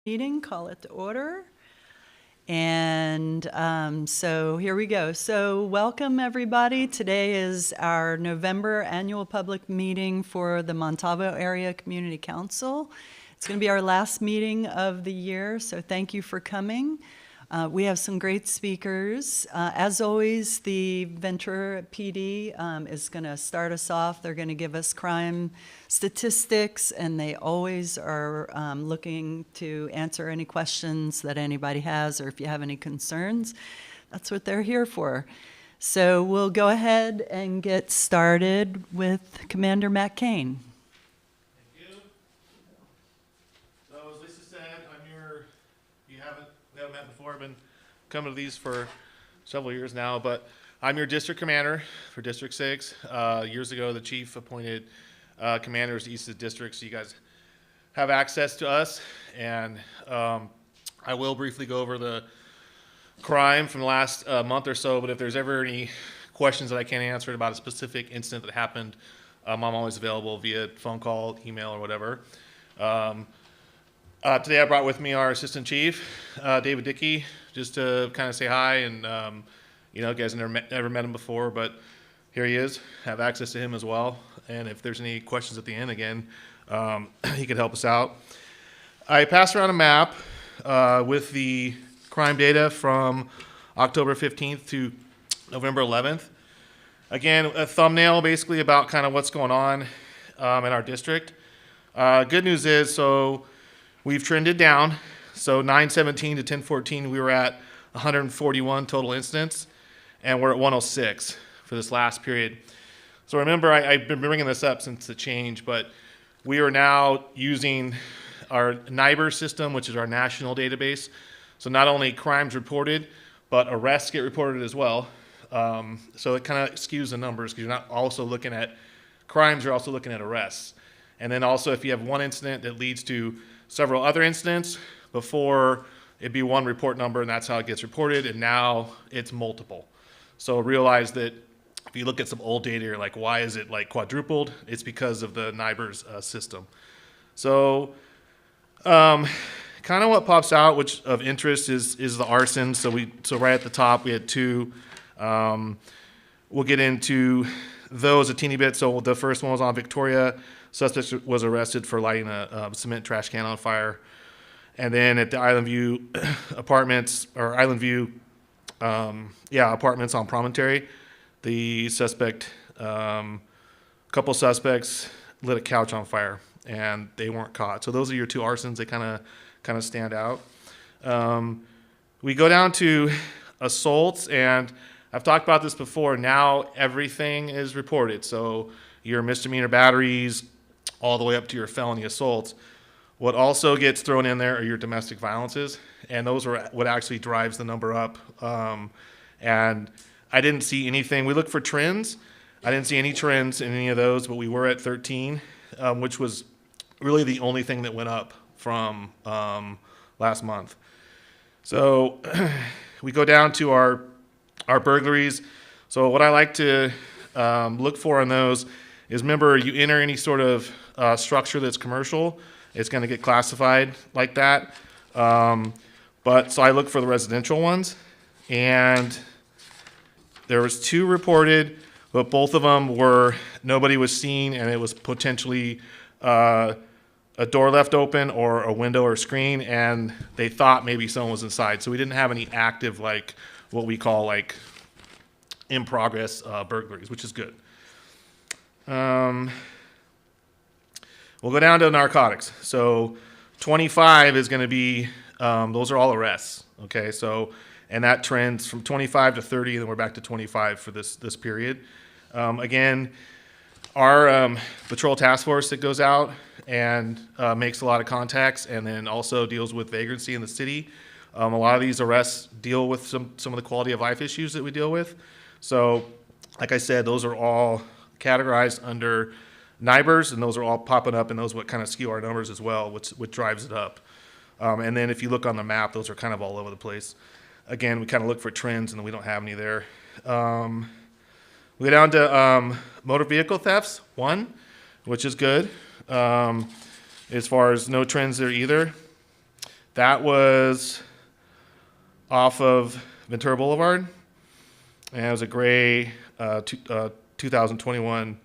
Meeting, call it to order. And so here we go. So welcome, everybody. Today is our November annual public meeting for the Montalvo Area Community Council. It's going to be our last meeting of the year, so thank you for coming. We have some great speakers. As always, the Ventura PD is going to start us off. They're going to give us crime statistics, and they always are looking to answer any questions that anybody has, or if you have any concerns, that's what they're here for. So we'll go ahead and get started with Commander Matt Kane. We haven't met before. I've been coming to these for several years now, but I'm your district commander for District 6. Years ago, the chief appointed commanders east of the district, so you guys have access to us. And I will briefly go over the crime from the last month or so, but if there's ever any questions that I can't answer about a specific incident that happened, I'm always available via phone call, email, or whatever. Today I brought with me our assistant chief, David Dickey, just to kind of say hi. And, you guys never met him before, but here he is. Have access to him as well. And if there's any questions at the end, again, he could help us out. I passed around a map with the crime data from October 15th to November 11th. Again, a thumbnail basically about kind of what's going on in our district. Good news is, so we've trended down. So 9/17 to 10/14, we were at 141 total incidents, and we're at 106 for this last period. So remember, I've been bringing this up since the change, but we are now using our NIBR system, which is our national database. So not only crimes reported, but arrests get reported as well. So it kind of skews the numbers because you're not also looking at crimes, you're also looking at arrests. And then also if you have one incident that leads to several other incidents, before it'd be one report number and that's how it gets reported, and now it's multiple. So realize that if you look at some old data, you're like, why is it like quadrupled? It's because of the NIBR's system. So kind of what pops out, which of interest is the arson. So right at the top we had two. We'll get into those a teeny bit. So the first one was on Victoria. Suspect was arrested for lighting a cement trash can on fire. And then at the Island View apartments, or Island View, apartments on Promontory, the suspect, couple suspects lit a couch on fire, and they weren't caught. So those are your two arsons. They kind of stand out. We go down to assaults, and I've talked about this before. Now everything is reported. So your misdemeanor batteries, all the way up to your felony assaults. What also gets thrown in there are your domestic violences, and those are what actually drives the number up. And I didn't see anything. We looked for trends. I didn't see any trends in any of those, but we were at 13, which was really the only thing that went up from last month. So we go down to our burglaries. So what I like to look for in those is, remember, you enter any sort of structure that's commercial, it's going to get classified like that. But so I look for the residential ones, and there was two reported, but both of them were nobody was seen, and it was potentially a door left open or a window or screen, and they thought maybe someone was inside. So we didn't have any active, like what we call like in progress burglaries, which is good. We'll go down to narcotics. So 25 is going to be, those are all arrests. Okay, so, and that trends from 25 to 30, and then we're back to 25 for this period. Again, our patrol task force that goes out and makes a lot of contacts, and then also deals with vagrancy in the city. A lot of these arrests deal with some of the quality of life issues that we deal with. So, like I said, those are all categorized under NIBRs, and those are all popping up, and those what kind of skew our numbers as well, which drives it up. And then if you look on the map, those are kind of all over the place. Again, we kind of look for trends, and we don't have any there. We go down to motor vehicle thefts, 1, which is good. As far as no trends there either. That was off of Ventura Boulevard, and it was a gray 2021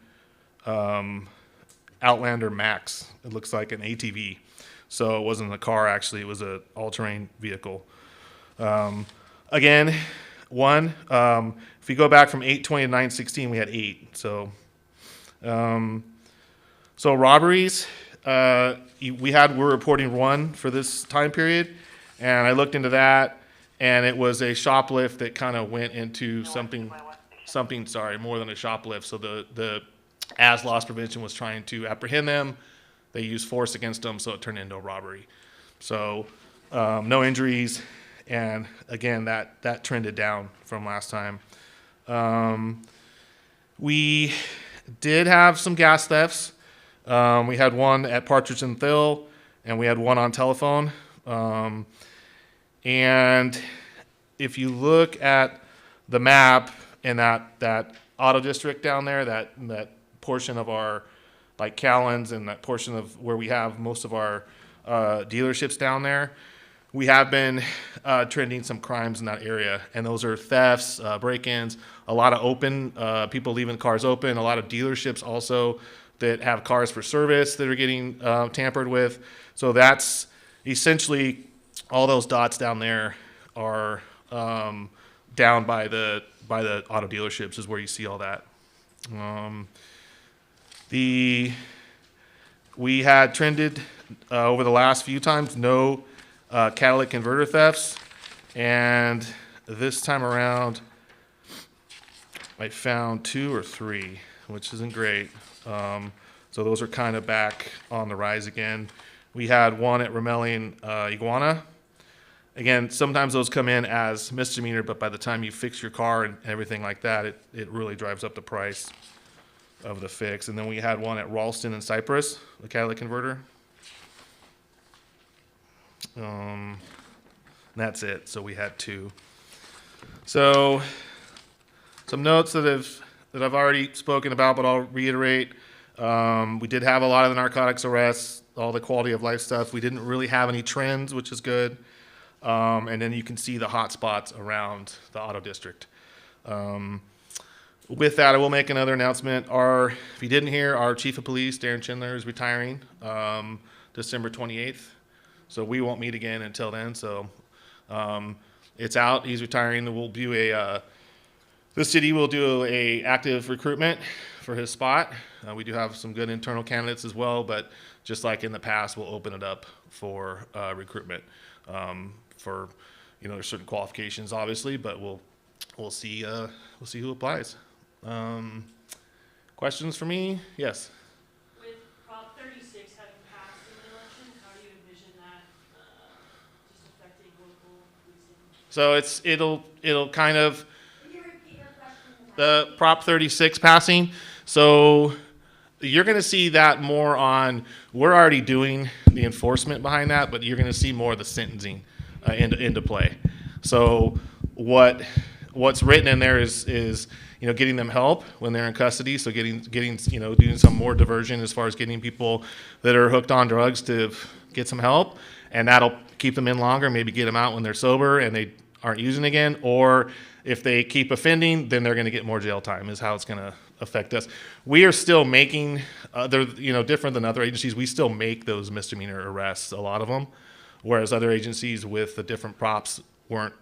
Outlander Max. It looks like an ATV. So it wasn't a car, actually. It was an all-terrain vehicle. Again, if you go back from 8/20 to 9/16, we had 8. So robberies, we're reporting 1 for this time period, and I looked into that, and it was a shoplift that kind of went into something, more than a shoplift. So the as loss prevention was trying to apprehend them. They used force against them, so it turned into a robbery. So no injuries, and again, that trended down from last time. We did have some gas thefts. We had one at Partridge and Thill, and we had one on Telephone. And if you look at the map in that auto district down there, that portion of our, like Callens, and that portion of where we have most of our dealerships down there, we have been trending some crimes in that area, and those are thefts, break-ins, a lot of open, people leaving cars open, a lot of dealerships also that have cars for service that are getting tampered with. So that's essentially all those dots down there are down by the auto dealerships is where you see all that. We had trended over the last few times, no catalytic converter thefts, and this time around I found 2 or 3, which isn't great. So those are kind of back on the rise again. We had one at Romelli Iguana. Again, sometimes those come in as misdemeanor, but by the time you fix your car and everything like that, it really drives up the price of the fix. And then we had one at Ralston and Cypress, the catalytic converter. And that's it. So we had 2. So some notes that I've already spoken about, but I'll reiterate. We did have a lot of the narcotics arrests, all the quality of life stuff. We didn't really have any trends, which is good. And then you can see the hot spots around the auto district. With that, I will make another announcement. If you didn't hear, our chief of police, Darren Schindler, is retiring December 28th. So we won't meet again until then. So it's out. He's retiring. The city will do a active recruitment for his spot. We do have some good internal candidates as well, but just like in the past, we'll open it up for recruitment. There's certain qualifications, obviously, but we'll see who applies. Questions for me? Yes. With Prop 36 having passed in the election, how do you envision that just affecting local policing? So it'll kind of the Prop 36 passing. So you're going to see that more on. We're already doing the enforcement behind that, but you're going to see more of the sentencing into play. So what's written in there is getting them help when they're in custody. So getting doing some more diversion as far as getting people that are hooked on drugs to get some help, and that'll keep them in longer. Maybe get them out when they're sober and they aren't using again, or if they keep offending, then they're going to get more jail time. Is how it's going to affect us. We are still making different than other agencies. We still make those misdemeanor arrests, a lot of them, whereas other agencies with the different props weren't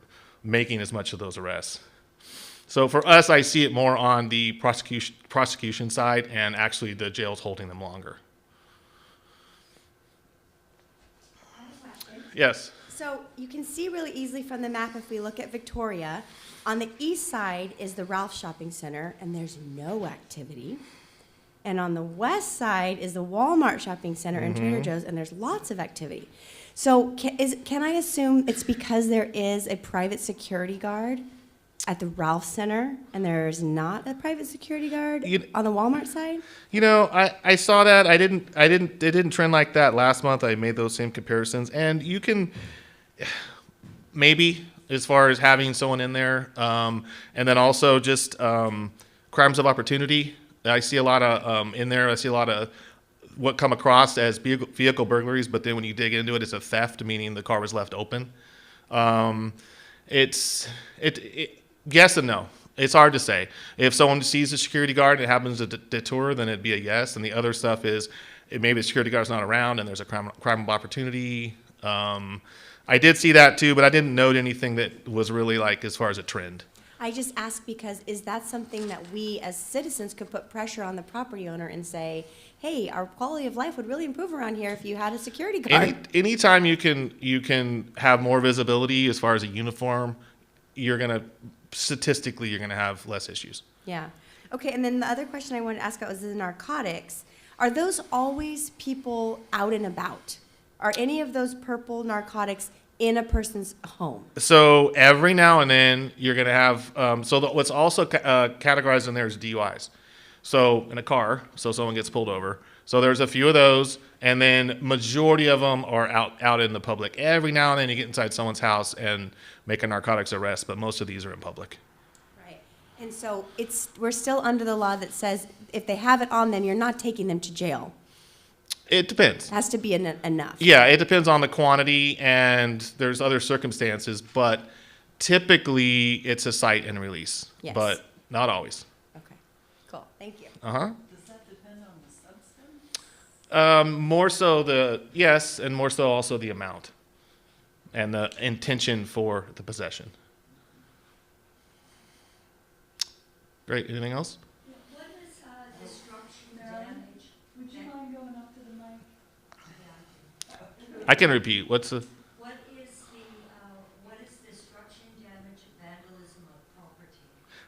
making as much of those arrests. So for us, I see it more on the prosecution side, and actually the jail's holding them longer. I have a question. Yes. So you can see really easily from the map, if we look at Victoria, on the east side is the Ralph Shopping Center, and there's no activity. And on the west side is the Walmart Shopping Center and Trader Joe's, and there's lots of activity. So can I assume it's because there is a private security guard at the Ralph Center, and there's not a private security guard on the Walmart side? I saw that. It didn't trend like that last month. I made those same comparisons, and you can maybe as far as having someone in there, and then also just crimes of opportunity. I see a lot of in there. I see a lot of what come across as vehicle burglaries, but then when you dig into it, it's a theft, meaning the car was left open. Yes and no. It's hard to say. If someone sees a security guard and it happens to detour, then it'd be a yes. And the other stuff is maybe the security guard's not around and there's a crime of opportunity. I did see that too, but I didn't note anything that was really like as far as a trend. I just ask because is that something that we as citizens could put pressure on the property owner and say, hey, our quality of life would really improve around here if you had a security guard? Anytime you can have more visibility as far as a uniform, statistically you're gonna have less issues. Yeah. Okay, and then the other question I wanted to ask about was the narcotics. Are those always people out and about? Are any of those purple narcotics in a person's home? So every now and then you're gonna have. What's also categorized in there is DUIs. So in a car, so someone gets pulled over. So there's a few of those, and then majority of them are out in the public. Every now and then you get inside someone's house and make a narcotics arrest, but most of these are in public. Right. And so we're still under the law that says if they have it on them, you're not taking them to jail. It depends. It has to be enough. Yeah, it depends on the quantity, and there's other circumstances, but typically it's a cite and release, Yes. but not always. Okay. Cool. Thank you. Uh-huh. Does that depend on the substance? More so yes, and more so also the amount and the intention for the possession. Great, anything else? What is destruction damage? Would you mind going up to the mic? I can repeat, What is destruction, damage, vandalism of property?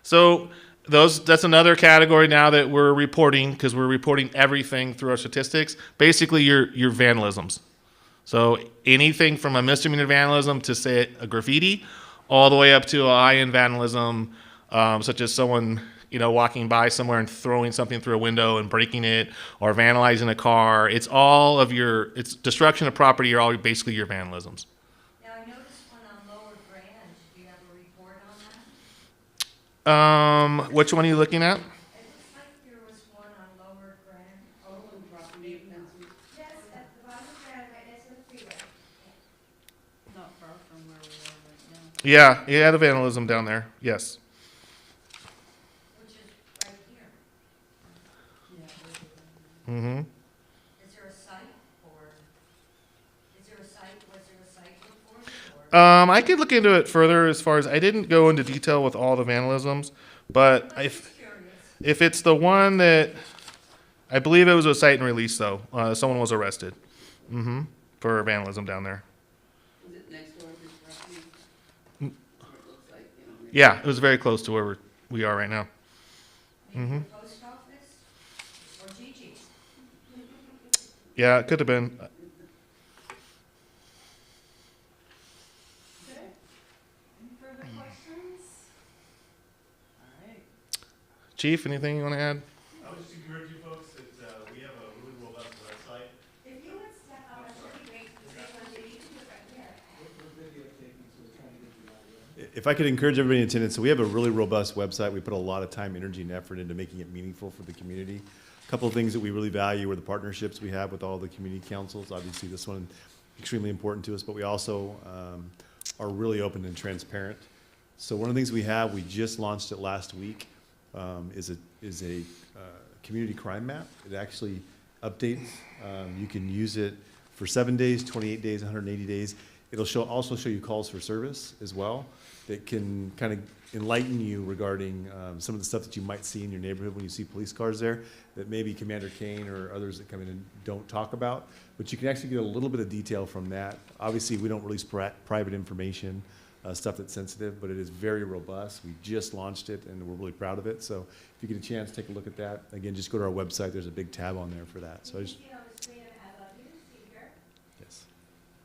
So that's another category now that we're reporting, because we're reporting everything through our statistics. Basically, your vandalisms. So anything from a misdemeanor vandalism to, say, a graffiti, all the way up to a high-end vandalism, such as someone walking by somewhere and throwing something through a window and breaking it, or vandalizing a car. It's destruction of property are all basically your vandalisms. Now, I noticed one on Lower Grand. Do you have a report on that? Which one are you looking at? It looks like there was one on Lower Grand. Yes, at the bottom of Grand, right next to the freeway. Not far from where we are right now. Yeah, you had a vandalism down there. Yes. Which is right here. Yeah. Mm-hmm. Is there a site or, was there a site report or? I could look into it further as far as I didn't go into detail with all the vandalisms, but I'm just curious. if it's the one that I believe it was a cite and release though, someone was arrested, for vandalism down there. Is it next door to this property? Or it looks like, Yeah, it was very close to where we are right now. Maybe the post office or Gigi's? Yeah, it could have been. Okay. Any further questions? All right. Chief, anything you want to add? I would just encourage you folks that we have a really robust website. If you would step up, that would be great. You can do it right here. If I could encourage everybody in attendance, so we have a really robust website. We put a lot of time, energy, and effort into making it meaningful for the community. A couple of things that we really value are the partnerships we have with all the community councils. Obviously, this one extremely important to us, but we also are really open and transparent. So one of the things we have, we just launched it last week, is a community crime map. It actually updates. You can use it for 7 days, 28 days, 180 days. It'll also show you calls for service as well that can kind of enlighten you regarding some of the stuff that you might see in your neighborhood when you see police cars there that maybe Commander Kane or others that come in and don't talk about. But you can actually get a little bit of detail from that. Obviously, we don't release private information, stuff that's sensitive, but it is very robust. We just launched it, and we're really proud of it. So if you get a chance, take a look at that. Again, just go to our website. There's a big tab on there for that. So I just, You know, the screen and have here, see here, yes.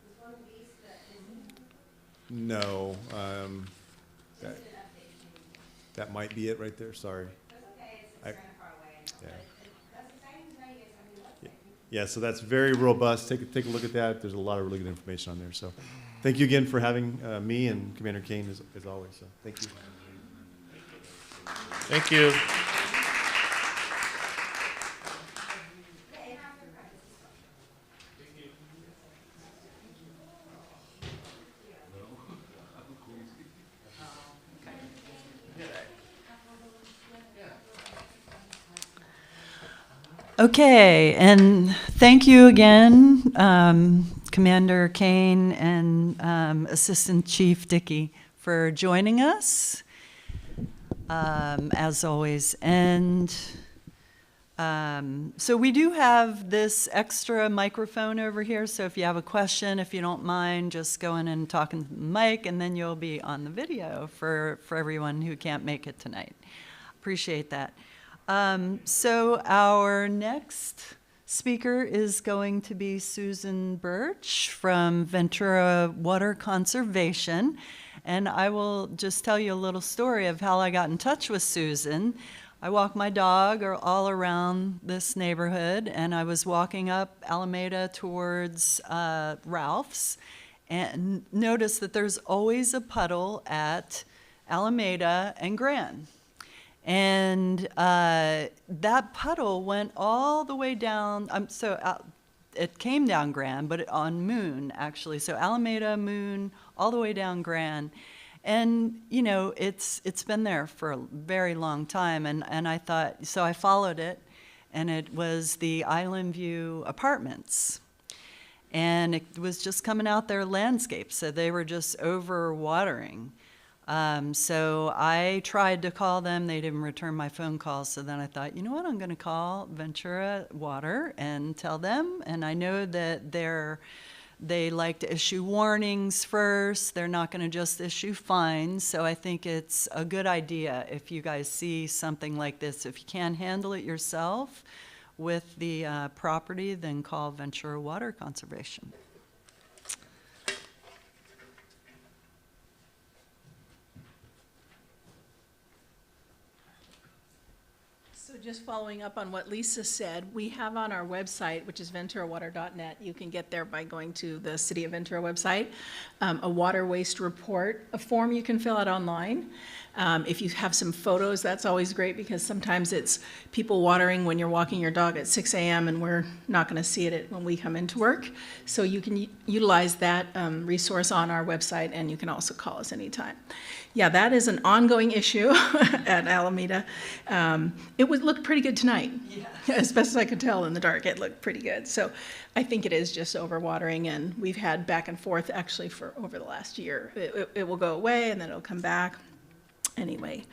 is one of these that is No, that, that might be it right there, sorry. That's okay, it's I- kind of far away. Yeah. That's exciting to know you guys have your website. Yeah, so that's very robust. Take a look at that. There's a lot of really good information on there. So thank you again for having me and Commander Kane as always. So thank you. Thank you. And after practice, Okay, and thank you again, Commander Kane and Assistant Chief Dickey, for joining us, as always. And so we do have this extra microphone over here, so if you have a question, if you don't mind, just go in and talk in the mic, and then you'll be on the video for everyone who can't make it tonight. Appreciate that. So our next speaker is going to be Susan Birch from Ventura Water Conservation. And I will just tell you a little story of how I got in touch with Susan. I walk my dog all around this neighborhood, and I was walking up Alameda towards Ralph's, and noticed that there's always a puddle at Alameda and Grand. And that puddle went all the way down, it came down Grand, but on Moon, actually. So Alameda, Moon, all the way down Grand. And, you know, it's been there for a very long time. And I thought, so I followed it, and it was the Island View Apartments. And it was just coming out their landscape, so they were just overwatering. So I tried to call them. They didn't return my phone call. So then I thought, you know what, I'm going to call Ventura Water and tell them. And I know that they like to issue warnings first. They're not going to just issue fines. So I think it's a good idea if you guys see something like this. If you can't handle it yourself with the property, then call Ventura Water Conservation. So just following up on what Lisa said, we have on our website, which is venturawater.net, you can get there by going to the City of Ventura website, a water waste report, a form you can fill out online. If you have some photos, that's always great, because sometimes it's people watering when you're walking your dog at 6 a.m. and we're not going to see it when we come into work. So you can utilize that resource on our website, and you can also call us anytime. Yeah, that is an ongoing issue at Alameda. It looked pretty good tonight. Yeah. As best as I could tell in the dark, it looked pretty good. So I think it is just overwatering, and we've had back and forth actually for over the last year. It will go away, and then it'll come back. Anyway,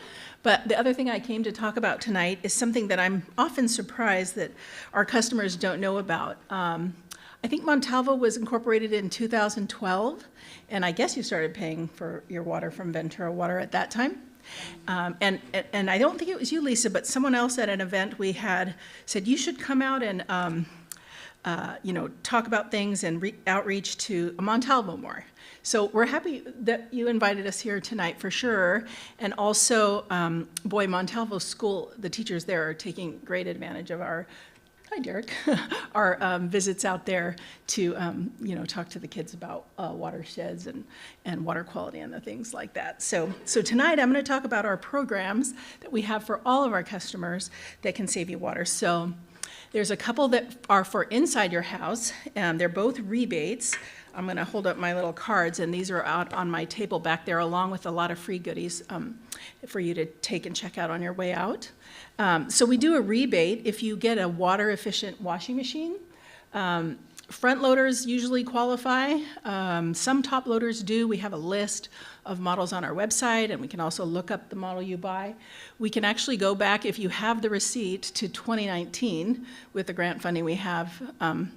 but the other thing I came to talk about tonight is something that I'm often surprised that our customers don't know about. I think Montalvo was incorporated in 2012, and I guess you started paying for your water from Ventura Water at that time. And I don't think it was you, Lisa, but someone else at an event we had said you should come out and talk about things and outreach to Montalvo more. So we're happy that you invited us here tonight for sure. And also, Montalvo School, the teachers there are taking great advantage of our, hi Derek, our visits out there to, talk to the kids about watersheds and water quality and the things like that. So tonight I'm going to talk about our programs that we have for all of our customers that can save you water. So there's a couple that are for inside your house, and they're both rebates. I'm going to hold up my little cards, and these are out on my table back there, along with a lot of free goodies for you to take and check out on your way out. So we do a rebate if you get a water-efficient washing machine. Front loaders usually qualify. Some top loaders do. We have a list of models on our website, and we can also look up the model you buy. We can actually go back, if you have the receipt, to 2019 with the grant funding we have.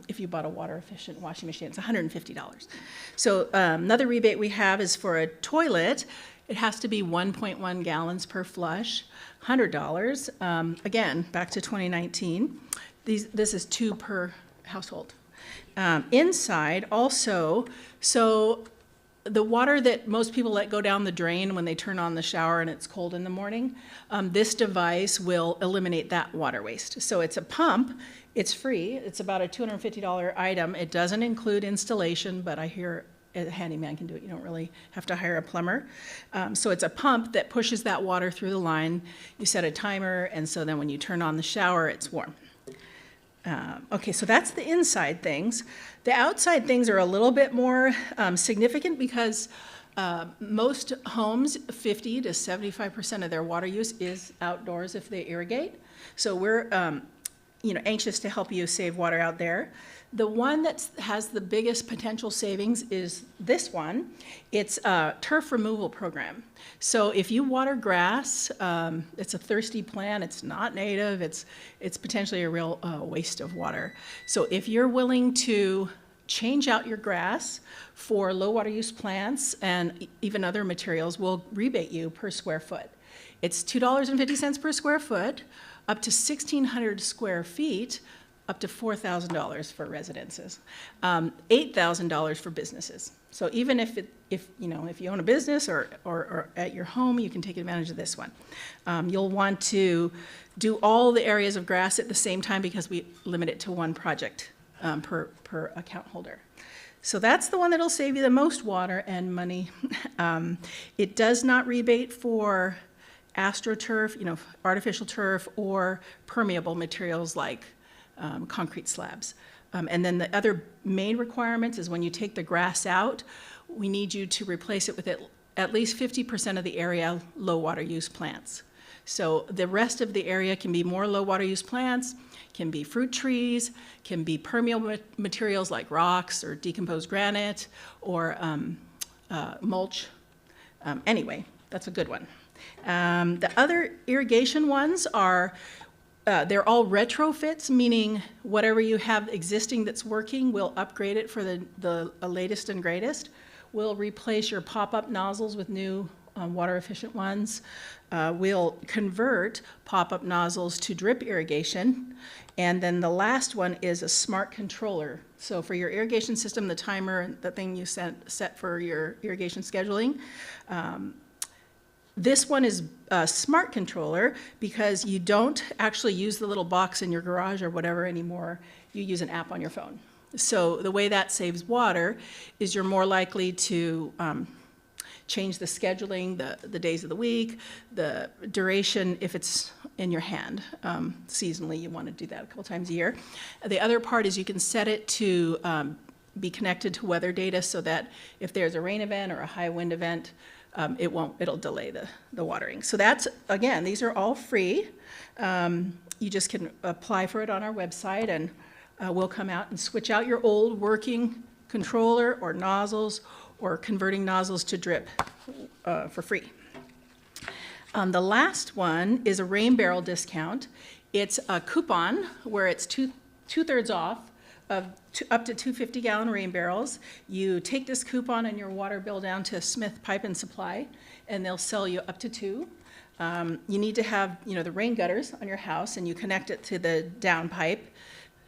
If you bought a water-efficient washing machine, it's $150. So another rebate we have is for a toilet. It has to be 1.1 gallons per flush, $100. Again, back to 2019. This is 2 per household. Inside also, so the water that most people let go down the drain when they turn on the shower and it's cold in the morning, this device will eliminate that water waste. So it's a pump, it's free, it's about a $250 item. It doesn't include installation, but I hear a handyman can do it. You don't really have to hire a plumber. So it's a pump that pushes that water through the line. You set a timer, and so then when you turn on the shower, it's warm. Okay, so that's the inside things. The outside things are a little bit more significant because most homes, 50 to 75% of their water use is outdoors if they irrigate. So we're anxious to help you save water out there. The one that has the biggest potential savings is this one. It's a turf removal program. So if you water grass, it's a thirsty plant, it's not native, it's potentially a real waste of water. So if you're willing to change out your grass for low water use plants and even other materials, we'll rebate you per square foot. It's $2.50 per square foot, up to 1,600 square feet, up to $4,000 for residences, $8,000 for businesses. So even if you own a business or at your home, you can take advantage of this one. You'll want to do all the areas of grass at the same time because we limit it to one project per account holder. So that's the one that'll save you the most water and money. It does not rebate for AstroTurf, artificial turf, or permeable materials like concrete slabs. And then the other main requirement is when you take the grass out, we need you to replace it with at least 50% of the area low water use plants. So the rest of the area can be more low water use plants, can be fruit trees, can be permeable materials like rocks or decomposed granite or mulch. Anyway, that's a good one. The other irrigation ones are, they're all retrofits, meaning whatever you have existing that's working, we'll upgrade it for the latest and greatest. We'll replace your pop-up nozzles with new water-efficient ones. We'll convert pop-up nozzles to drip irrigation. And then the last one is a smart controller. So for your irrigation system, the timer, the thing you set for your irrigation scheduling, this one is a smart controller because you don't actually use the little box in your garage or whatever anymore. You use an app on your phone. So the way that saves water is you're more likely to change the scheduling, the days of the week, the duration if it's in your hand. Seasonally, you want to do that a couple times a year. The other part is you can set it to be connected to weather data so that if there's a rain event or a high wind event, it'll delay the watering. So that's, again, these are all free. You just can apply for it on our website and we'll come out and switch out your old working controller or nozzles or converting nozzles to drip for free. The last one is a rain barrel discount. It's a coupon where it's two-thirds off of up to 250-gallon rain barrels. You take this coupon and your water bill down to Smith Pipe and Supply, and they'll sell you up to two. You need to have, the rain gutters on your house, and you connect it to the down pipe,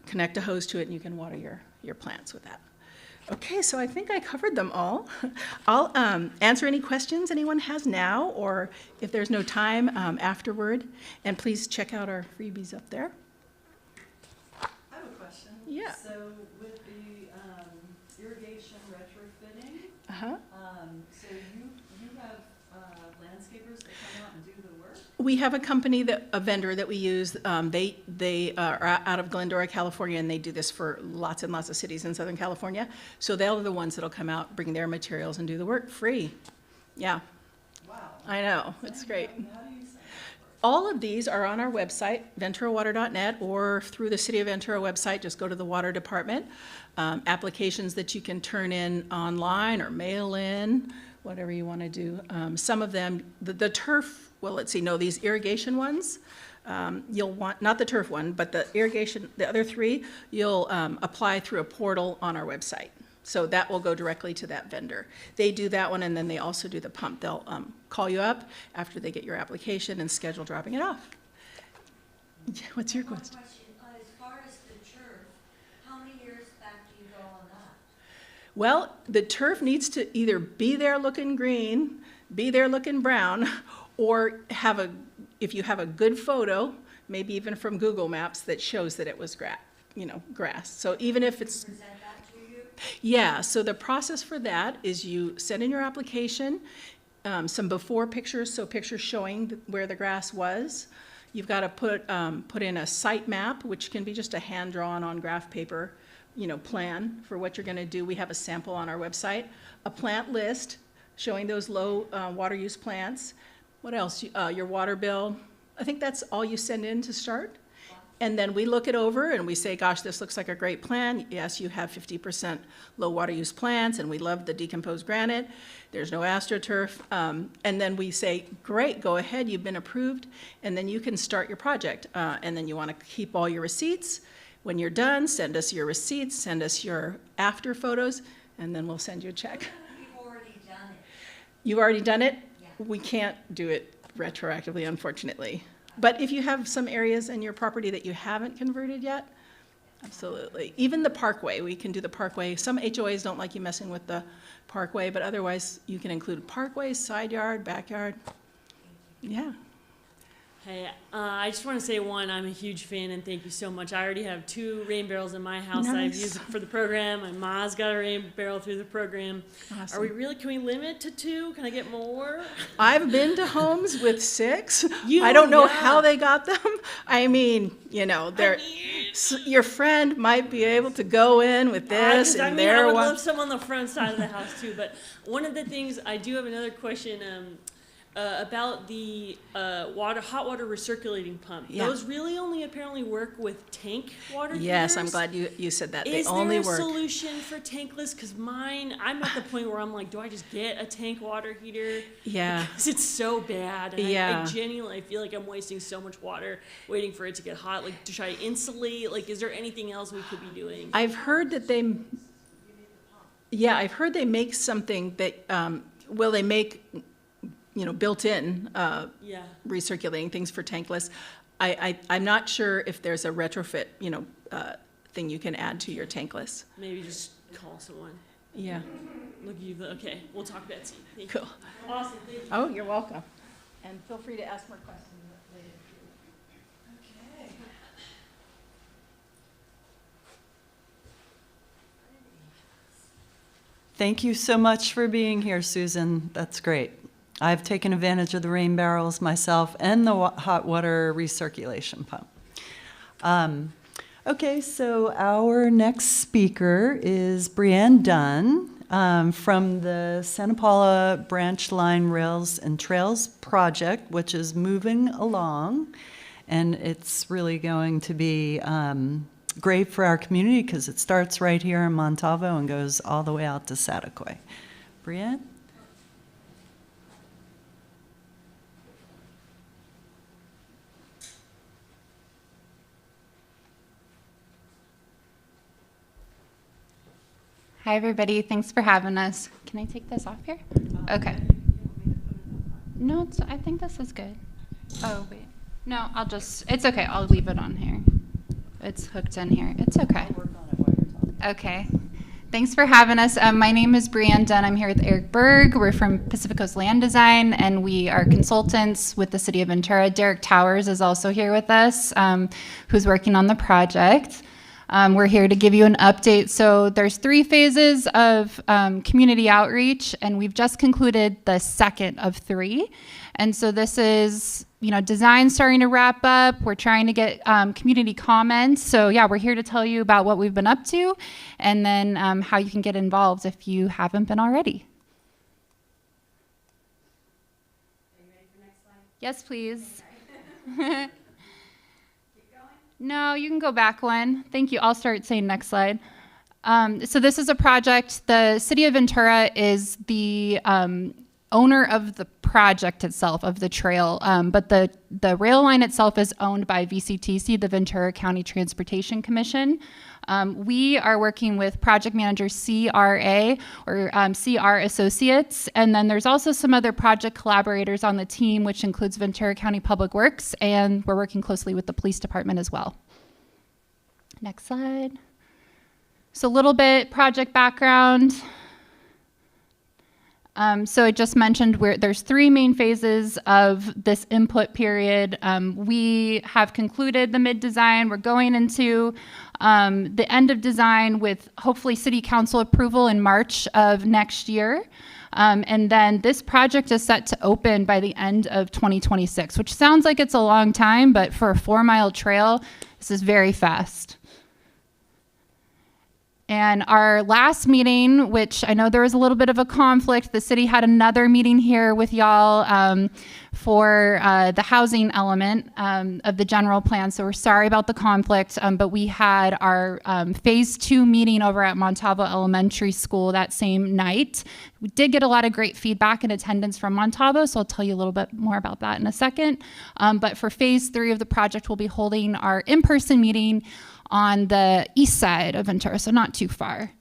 connect a hose to it, and you can water your plants with that. Okay, so I think I covered them all. I'll answer any questions anyone has now, or if there's no time, afterward. And please check out our freebies up there. I have a question. Yeah. So with the irrigation retrofitting, Uh-huh. so you have landscapers that come out and do the work? We have a vendor that we use. They are out of Glendora, California, and they do this for lots and lots of cities in Southern California. So they're the ones that'll come out, bring their materials, and do the work free. Yeah, Wow. I know, it's great. How do you sign up for All of these are on our website, venturawater.net, or through the City of Ventura website, just go to the Water Department. Applications that you can turn in online or mail in, whatever you want to do. Some of them, the turf, well, let's see, no, these irrigation ones, you'll want, not the turf one, but the irrigation, the other three, you'll apply through a portal on our website. So that will go directly to that vendor. They do that one, and then they also do the pump. They'll call you up after they get your application and schedule dropping it off. Yeah, what's your One question? as far as the turf, how many years back do you go on that? Well, the turf needs to either be there looking green, be there looking brown, or if you have a good photo, maybe even from Google Maps, that shows that it was grass. So even if it's, Present that to you? yeah, so the process for that is you send in your application, some before pictures, so pictures showing where the grass was. You've got to put in a site map, which can be just a hand-drawn on graph paper, plan for what you're going to do. We have a sample on our website. A plant list showing those low water use plants. What else? Your water bill. I think that's all you send in to start. And then we look it over and we say, gosh, this looks like a great plan. Yes, you have 50% low water use plants, and we love the decomposed granite. There's no AstroTurf. And then we say, great, go ahead, you've been approved, and then you can start your project. And then you want to keep all your receipts. When you're done, send us your receipts, send us your after photos, and then we'll send you a check. You've already done it. You've already done it? Yeah. We can't do it retroactively, unfortunately. But if you have some areas in your property that you haven't converted yet, absolutely. Even the parkway, we can do the parkway. Some HOAs don't like you messing with the parkway, but otherwise you can include parkways, side yard, backyard. Yeah. Hey, I just want to say, one, I'm a huge fan, and thank you so much. I already have 2 rain barrels in my house that I've Nice. used for the program. My ma's got a rain barrel through the program. Awesome. Are we really, can we limit to 2? Can I get more? I've been to homes with 6. You- I don't know yeah. how they got them. I mean, you know, they're, your friend might be able to go in with this I and mean, I their would one. love some on the front side of the house too, but one of the things, I do have another question, about the hot water recirculating pump. Yeah. Those really only apparently work with tank water Yes, I'm heaters? glad you said that. They Is only there a work. solution for tankless? Because mine, I'm at the point where I'm like, do I just get a tank water heater? Yeah. Because it's so bad. And I Yeah. genuinely feel like I'm wasting so much water waiting for it to get hot. Like, to try to insulate? Like, is there anything else we could be doing? I've heard that I've heard they make something that, they make, built-in Yeah. recirculating things for tankless. I'm not sure if there's a retrofit, thing you can add to your tankless. Maybe just call someone. Yeah, Look, okay, we'll talk Betsy. Thank you. cool. Awesome, thank you. Oh, you're welcome. And feel free to ask more questions later. Okay. Thank you so much for being here, Susan. That's great. I've taken advantage of the rain barrels myself and the hot water recirculation pump. Okay, so our next speaker is Brianne Dunn from the Santa Paula Branch Line Rails and Trails Project, which is moving along. And it's really going to be great for our community because it starts right here in Montalvo and goes all the way out to Saticoy. Brianne? Hi, everybody. Thanks for having us. Can I take this off here? Okay. No, I think this is good. Oh, wait. No, it's okay. I'll leave it on here. It's hooked in here. It's okay. Okay. Thanks for having us. My name is Brianne Dunn. I'm here with Eric Berg. We're from Pacific Coast Land Design, and we are consultants with the City of Ventura. Derek Towers is also here with us, who's working on the project. We're here to give you an update. So there's 3 phases of community outreach, and we've just concluded the second of 3. And so this is, design starting to wrap up. We're trying to get community comments. So yeah, we're here to tell you about what we've been up to, and then how you can get involved if you haven't been already. Are you ready for next slide? Yes, please. No, you can go back one. Thank you. I'll start saying next slide. So this is a project. The City of Ventura is the owner of the project itself, of the trail, but the rail line itself is owned by VCTC, the Ventura County Transportation Commission. We are working with project manager CRA or CR Associates, and then there's also some other project collaborators on the team, which includes Ventura County Public Works, and we're working closely with the police department as well. Next slide. So a little bit project background. So I just mentioned there's 3 main phases of this input period. We have concluded the mid-design. We're going into the end of design with hopefully City Council approval in March of next year. And then this project is set to open by the end of 2026, which sounds like it's a long time, but for a 4-mile trail, this is very fast. And our last meeting, which I know there was a little bit of a conflict, the city had another meeting here with y'all for the housing element of the general plan. So we're sorry about the conflict, but we had our phase 2 meeting over at Montalvo Elementary School that same night. We did get a lot of great feedback and attendance from Montalvo, so I'll tell you a little bit more about that in a second. But for phase 3 of the project, we'll be holding our in-person meeting on the east side of Ventura, so not too far.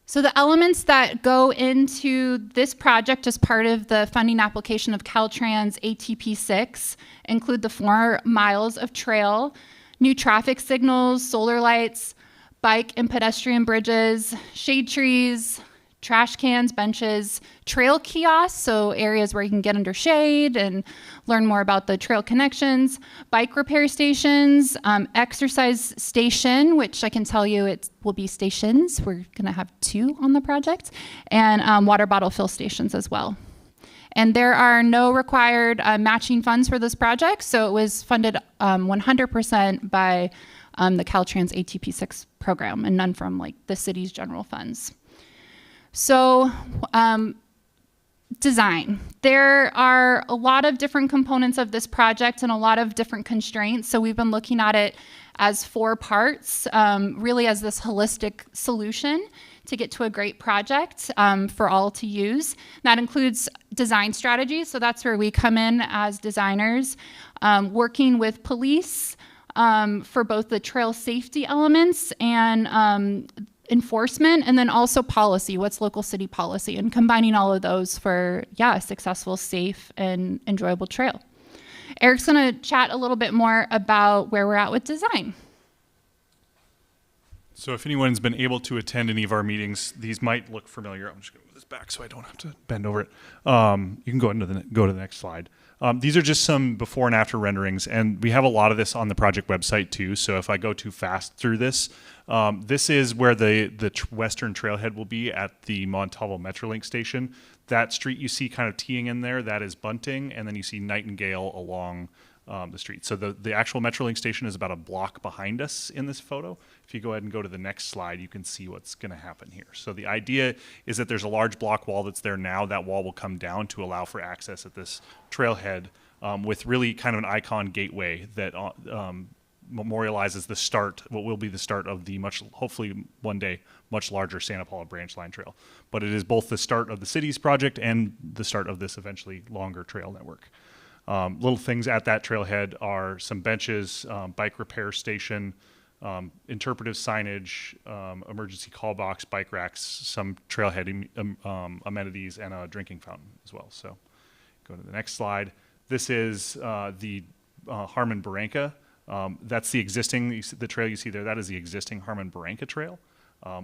So the elements that go into this project as part of the funding application of Caltrans ATP 6 include the 4 miles of trail, new traffic signals, solar lights, bike and pedestrian bridges, shade trees, trash cans, benches, trail kiosks, so areas where you can get under shade and learn more about the trail connections, bike repair stations, exercise station, which I can tell you it will be stations. We're going to have 2 on the project, and water bottle fill stations as well. And there are no required matching funds for this project, so it was funded 100% by the Caltrans ATP 6 program and none from like the city's general funds. So design. There are a lot of different components of this project and a lot of different constraints. So we've been looking at it as 4 parts, really as this holistic solution to get to a great project for all to use. That includes design strategies. So that's where we come in as designers, working with police for both the trail safety elements and enforcement, and then also policy, what's local city policy, and combining all of those for, a successful, safe, and enjoyable trail. Eric's gonna chat a little bit more about where we're at with design. So if anyone's been able to attend any of our meetings, these might look familiar. I'm just gonna move this back so I don't have to bend over it. You can go to the next slide. These are just some before and after renderings, and we have a lot of this on the project website too. So if I go too fast through this, this is where the western trailhead will be at the Montalvo Metrolink station. That street you see kind of teeing in there, that is Bunting, and then you see Nightingale along the street. So the actual Metrolink station is about a block behind us in this photo. If you go ahead and go to the next slide, you can see what's going to happen here. So the idea is that there's a large block wall that's there now. That wall will come down to allow for access at this trailhead with really kind of an icon gateway that memorializes the start, what will be the start of the hopefully one day, much larger Santa Paula Branch Line Trail. But it is both the start of the city's project and the start of this eventually longer trail network. Little things at that trailhead are some benches, bike repair station, interpretive signage, emergency call box, bike racks, some trailhead amenities, and a drinking fountain as well. So go to the next slide. This is the Harmon Barranca. That's the existing, the trail you see there, that is the existing Harmon Barranca Trail.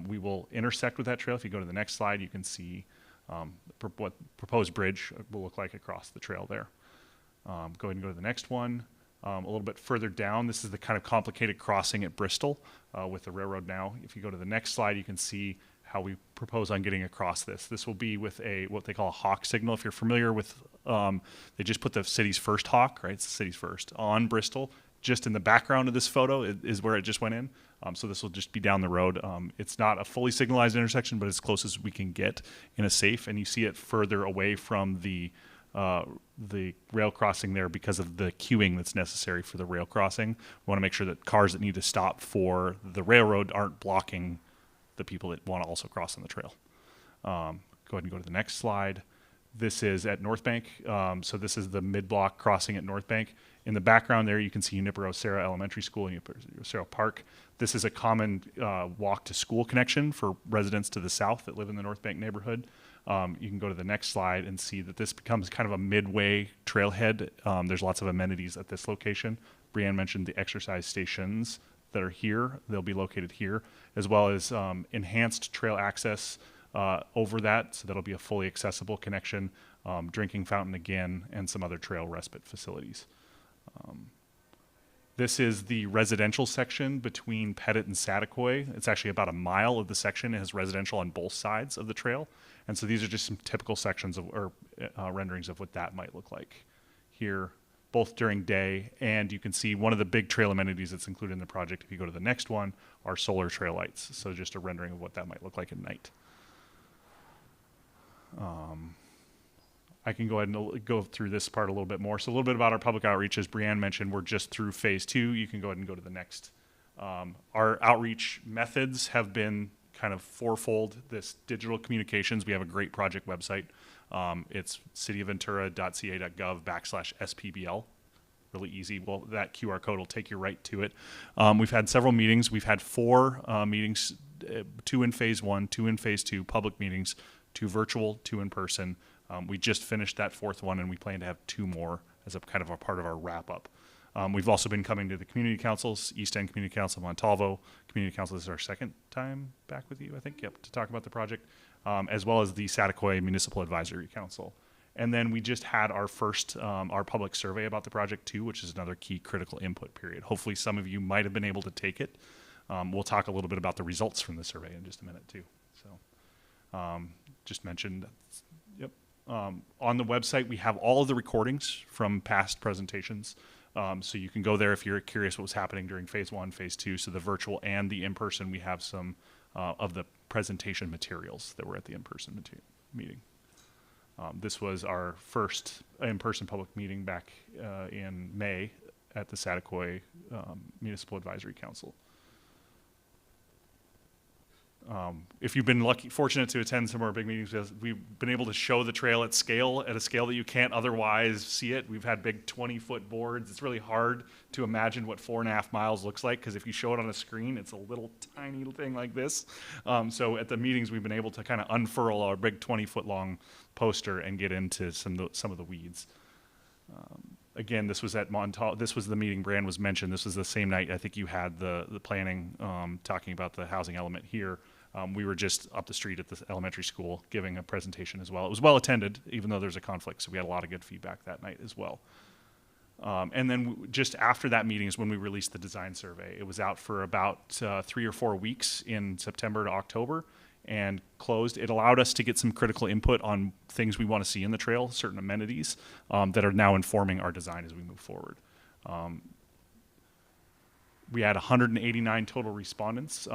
We will intersect with that trail. If you go to the next slide, you can see what proposed bridge will look like across the trail there. Go ahead and go to the next one. A little bit further down, this is the kind of complicated crossing at Bristol with the railroad now. If you go to the next slide, you can see how we propose on getting across this. This will be with what they call a hawk signal. If you're familiar with, they just put the city's first hawk, right? It's the city's first on Bristol. Just in the background of this photo is where it just went in. So this will just be down the road. It's not a fully signalized intersection, but as close as we can get in a safe. And you see it further away from the rail crossing there because of the queuing that's necessary for the rail crossing. We want to make sure that cars that need to stop for the railroad aren't blocking the people that want to also cross on the trail. Go ahead and go to the next slide. This is at North Bank. So this is the mid-block crossing at North Bank. In the background there, you can see Junipero Serra Elementary School and Junipero Serra Park. This is a common walk to school connection for residents to the south that live in the North Bank neighborhood. You can go to the next slide and see that this becomes kind of a midway trailhead. There's lots of amenities at this location. Brianne mentioned the exercise stations that are here. They'll be located here, as well as enhanced trail access over that. So that'll be a fully accessible connection, drinking fountain again, and some other trail respite facilities. This is the residential section between Pettit and Saticoy. It's actually about a mile of the section. It has residential on both sides of the trail. And so these are just some typical sections of, or renderings of what that might look like. Here, both during day, and you can see one of the big trail amenities that's included in the project, if you go to the next one, are solar trail lights. So just a rendering of what that might look like at night. I can go ahead and go through this part a little bit more. So a little bit about our public outreach. As Brianne mentioned, we're just through phase 2. You can go ahead and go to the next. Our outreach methods have been kind of fourfold. This digital communications, we have a great project website. It's cityofventura.ca.gov/SPBL. Really easy. Well, that QR code will take you right to it. We've had several meetings. We've had 4 meetings, 2 in phase 1, 2 in phase 2, public meetings, 2 virtual, 2 in person. We just finished that 4th one, and we plan to have 2 more as a kind of a part of our wrap up. We've also been coming to the community councils, East End Community Council, Montalvo Community Council. This is our 2nd time back with you, I think, yep, to talk about the project, as well as the Saticoy Municipal Advisory Council. And then we just had our first, our public survey about the project too, which is another key critical input period. Hopefully some of you might have been able to take it. We'll talk a little bit about the results from the survey in just a minute too. So just mentioned, yep. On the website, we have all of the recordings from past presentations. So you can go there if you're curious what was happening during phase 1, phase 2. So the virtual and the in-person, we have some of the presentation materials that were at the in-person meeting. This was our first in-person public meeting back in May at the Saticoy Municipal Advisory Council. If you've been fortunate to attend some of our big meetings, we've been able to show the trail at a scale that you can't otherwise see it. We've had big 20-foot boards. It's really hard to imagine what 4.5 miles looks like, because if you show it on a screen, it's a little tiny thing like this. So at the meetings, we've been able to kind of unfurl our big 20-foot long poster and get into some of the weeds. Again, this was at this was the meeting Brianne was mentioned. This was the same night I think you had the planning talking about the housing element here. We were just up the street at the elementary school giving a presentation as well. It was well attended, even though there's a conflict, so we had a lot of good feedback that night as well. And then just after that meeting is when we released the design survey. It was out for about 3 or 4 weeks in September to October and closed. It allowed us to get some critical input on things we want to see in the trail, certain amenities that are now informing our design as we move forward. We had 189 total respondents.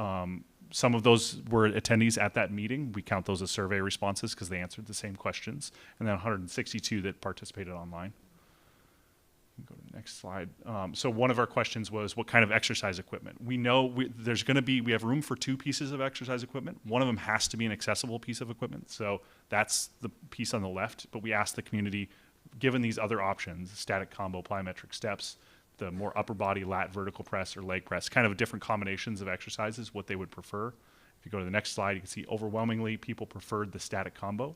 Some of those were attendees at that meeting. We count those as survey responses because they answered the same questions. And then 162 that participated online. Go to the next slide. So one of our questions was, what kind of exercise equipment? We know we have room for 2 pieces of exercise equipment. One of them has to be an accessible piece of equipment. So that's the piece on the left. But we asked the community, given these other options, static combo, plyometric steps, the more upper body lat vertical press or leg press, kind of different combinations of exercises, what they would prefer. If you go to the next slide, you can see overwhelmingly people preferred the static combo.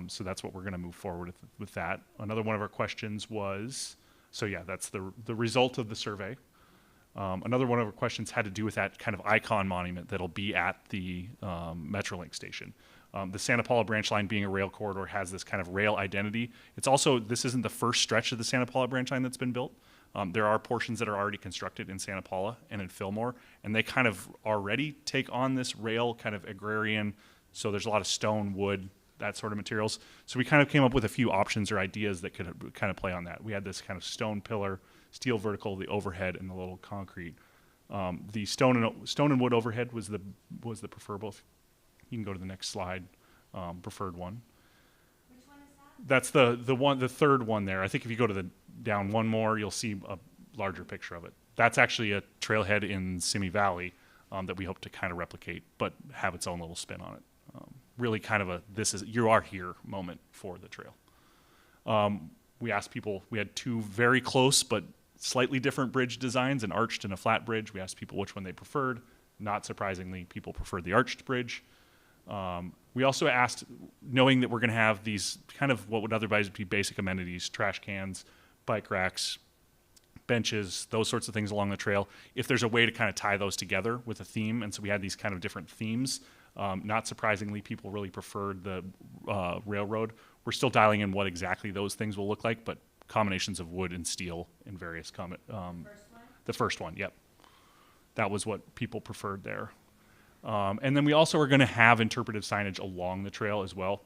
So that's what we're going to move forward with that. Another one of our questions was, so yeah, that's the result of the survey. Another one of our questions had to do with that kind of icon monument that'll be at the Metrolink station. The Santa Paula branch line being a rail corridor has this kind of rail identity. It's also, this isn't the first stretch of the Santa Paula branch line that's been built. There are portions that are already constructed in Santa Paula and in Fillmore, and they kind of already take on this rail kind of agrarian, so there's a lot of stone, wood, that sort of materials. So we kind of came up with a few options or ideas that could kind of play on that. We had this kind of stone pillar, steel vertical, the overhead, and the little concrete. The stone and wood overhead was the preferable. You can go to the next slide, preferred one. Which one is that? That's the third one there. I think if you go to down one more, you'll see a larger picture of it. That's actually a trailhead in Simi Valley that we hope to kind of replicate, but have its own little spin on it. Really kind of you are here moment for the trail. We asked people, we had 2 very close but slightly different bridge designs, an arched and a flat bridge. We asked people which one they preferred. Not surprisingly, people preferred the arched bridge. We also asked, knowing that we're going to have these kind of what would otherwise be basic amenities, trash cans, bike racks, benches, those sorts of things along the trail, if there's a way to kind of tie those together with a theme. And so we had these kind of different themes. Not surprisingly, people really preferred the railroad. We're still dialing in what exactly those things will look like, but combinations of wood and steel in various the first one, yep. That was what people preferred there. And then we also are going to have interpretive signage along the trail as well.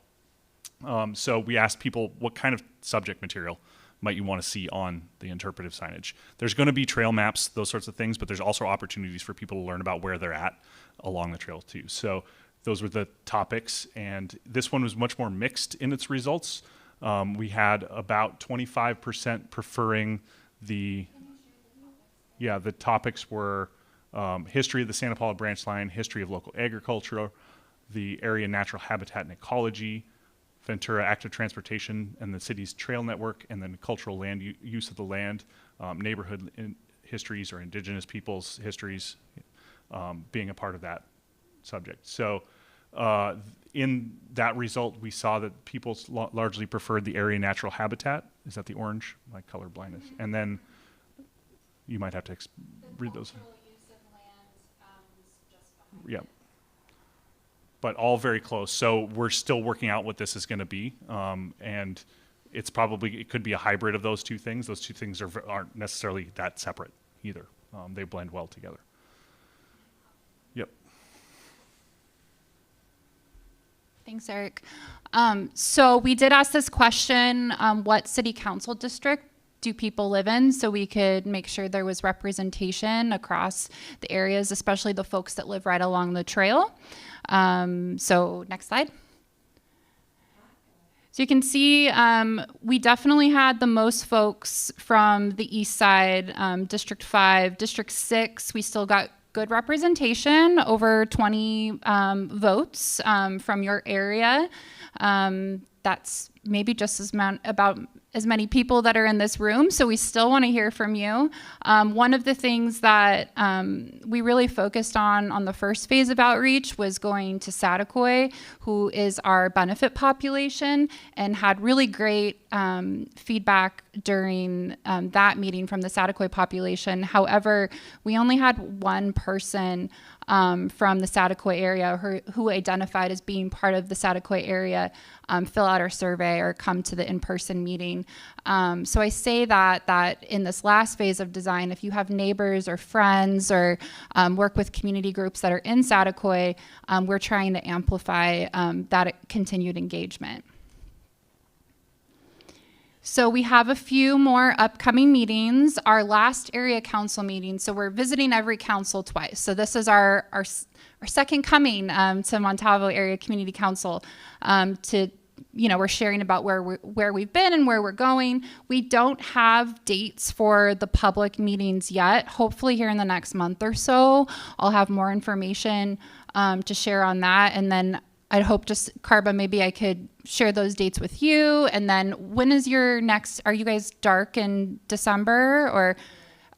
So we asked people what kind of subject material. might you want to see on the interpretive signage. There's going to be trail maps, those sorts of things, but there's also opportunities for people to learn about where they're at along the trail too. So those were the topics, and this one was much more mixed in its results. We had about 25% preferring the topics were history of the Santa Paula branch line, history of local agriculture, the area natural habitat and ecology, Ventura active transportation and the city's trail network, and then cultural land use of the land, neighborhood histories or indigenous peoples' histories being a part of that subject. So in that result, we saw that people largely preferred the area natural habitat. Is that the orange? My color blindness. And then you might have to read those. Yeah. But all very close. So we're still working out what this is going to be. And it could be a hybrid of those two things. Those two things aren't necessarily that separate either. They blend well together. Yep. Thanks, Eric. So we did ask this question, what city council district do people live in, so we could make sure there was representation across the areas, especially the folks that live right along the trail. So next slide. So you can see we definitely had the most folks from the east side, District 5, District 6, we still got good representation, over 20 votes from your area. That's maybe just about as many people that are in this room, so we still want to hear from you. One of the things that we really focused on the first phase of outreach was going to Saticoy, who is our benefit population, and had really great feedback during that meeting from the Saticoy population. However, we only had one person from the Saticoy area who identified as being part of the Saticoy area fill out our survey or come to the in-person meeting. So I say that in this last phase of design, if you have neighbors or friends or work with community groups that are in Saticoy, we're trying to amplify that continued engagement. So we have a few more upcoming meetings. Our last area council meeting, so we're visiting every council twice. So this is our second coming to Montalvo Area Community Council we're sharing about where we've been and where we're going. We don't have dates for the public meetings yet. Hopefully here in the next month or so, I'll have more information to share on that. And then I'd hope Carba, maybe I could share those dates with you. And then when is your next, are you guys dark in December or?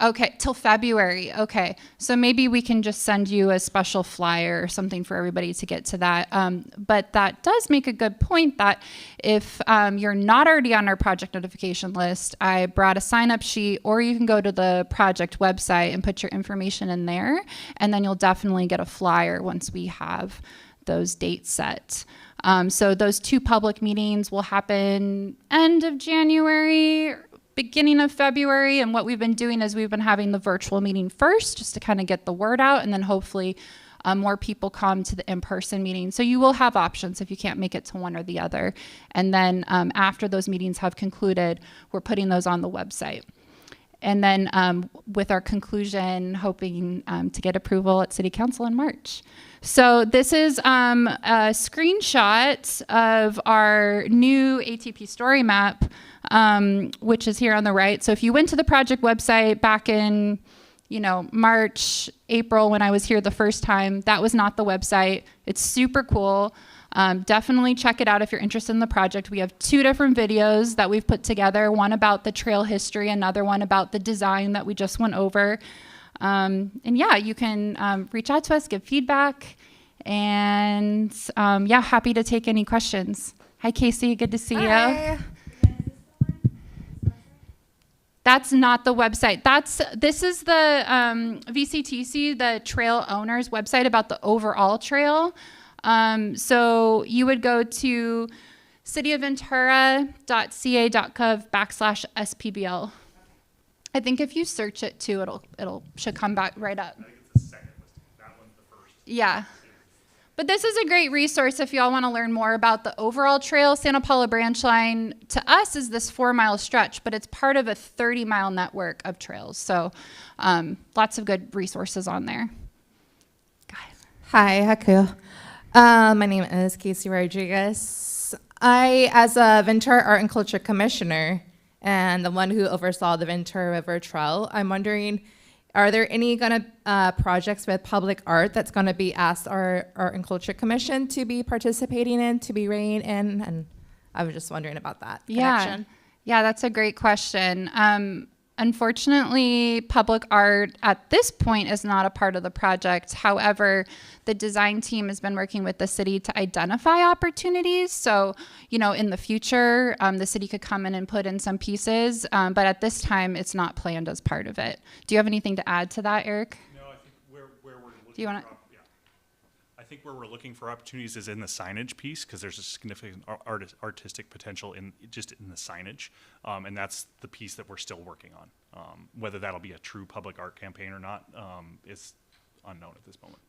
Okay, till February. Okay, so maybe we can just send you a special flyer or something for everybody to get to that. But that does make a good point that if you're not already on our project notification list, I brought a sign-up sheet, or you can go to the project website and put your information in there, and then you'll definitely get a flyer once we have those dates set. So those two public meetings will happen end of January, beginning of February, and what we've been doing is we've been having the virtual meeting first just to kind of get the word out, and then hopefully more people come to the in-person meeting. So you will have options if you can't make it to one or the other. And then after those meetings have concluded, we're putting those on the website. And then with our conclusion, hoping to get approval at City Council in March. So this is a screenshot of our new ATP story map, which is here on the right. So if you went to the project website back in, March, April, when I was here the first time, that was not the website. It's super cool. Definitely check it out if you're interested in the project. We have 2 different videos that we've put together, one about the trail history, another one about the design that we just went over. And yeah, you can reach out to us, give feedback, and happy to take any questions. Hi, Casey, good to see you. That's not the website. This is the VCTC, the trail owners website about the overall trail. So you would go to cityofventura.ca.gov/SPBL. I think if you search it too, it'll should come back right up. I think it's the second listing. That one's the first. Yeah. But this is a great resource if y'all want to learn more about the overall trail. Santa Paula Branch Line, to us, is this 4-mile stretch, but it's part of a 30-mile network of trails. So lots of good resources on there. Hi, Haku. My name is Casey Rodriguez. I, as a Ventura Art and Culture Commissioner and the one who oversaw the Ventura River Trail, I'm wondering, are there any projects with public art that's going to be asked our Art and Culture Commission to be participating in, to be reining in? And I was just wondering about that connection. Yeah, that's a great question. Unfortunately, public art at this point is not a part of the project. However, the design team has been working with the city to identify opportunities. So, in the future, the city could come in and put in some pieces, but at this time, it's not planned as part of it. Do you have anything to add to that, Eric? No, I think where we're looking. Do you want to? I think where we're looking for opportunities is in the signage piece, because there's a significant artistic potential in the signage, and that's the piece that we're still working on. Whether that'll be a true public art campaign or not is unknown at this moment.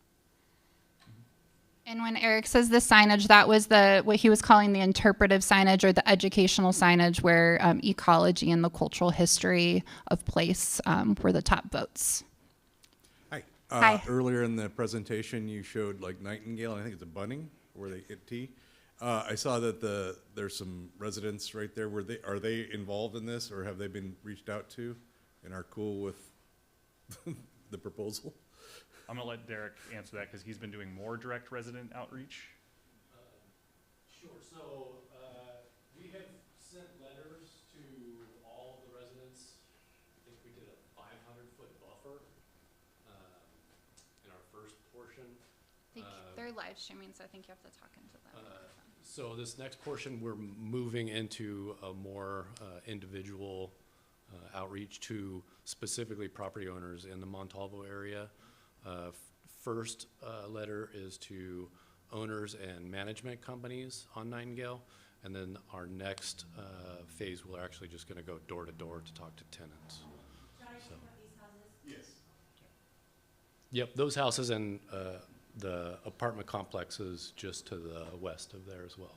And when Eric says the signage, that was what he was calling the interpretive signage or the educational signage, where ecology and the cultural history of place were the top votes. Hi. Earlier in the presentation, you showed like Nightingale, and I think it's a Bunning, where they get tea. I saw that there's some residents right there. Are they involved in this, or have they been reached out to and are cool with the proposal? I'm gonna let Derek answer that because he's been doing more direct resident outreach. Sure. So we have sent letters to all the residents. I think we did a 500-foot buffer in our first portion. They're live streaming, so I think you have to talk into them. So this next portion, we're moving into a more individual outreach to specifically property owners in the Montalvo area. First letter is to owners and management companies on Nightingale, and then our next phase, we're actually just going to go door to door to talk to tenants. So. Yes. Yep, those houses and the apartment complexes just to the west of there as well.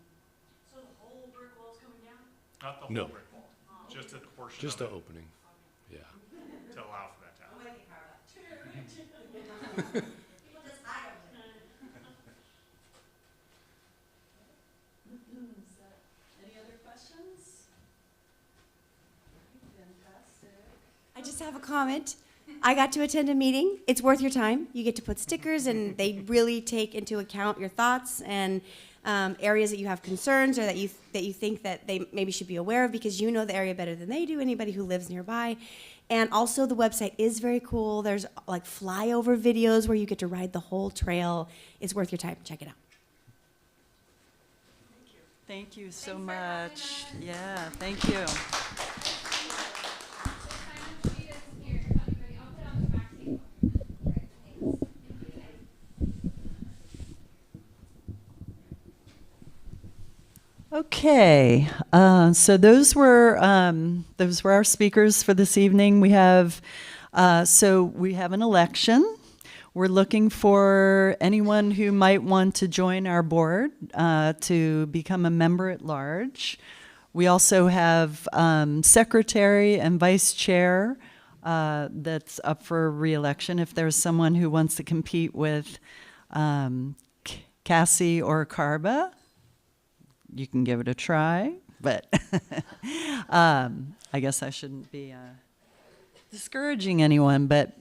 So the whole brick wall's coming down? Not the whole No. brick wall, just a portion. Just of the it opening, yeah. to allow for that to happen. People just hide over there. Any other questions? Fantastic. I just have a comment. I got to attend a meeting. It's worth your time. You get to put stickers, and they really take into account your thoughts and areas that you have concerns or that you think that they maybe should be aware of, because you know the area better than they do, anybody who lives nearby. And also the website is very cool. There's like flyover videos where you get to ride the whole trail. It's worth your time. Check it out. Thank you so much. Yeah, thank you. Okay, so those were our speakers for this evening. We have an election. We're looking for anyone who might want to join our board to become a member at large. We also have secretary and vice chair that's up for re-election. If there's someone who wants to compete with Cassie or Carba, you can give it a try, but I guess I shouldn't be discouraging anyone, but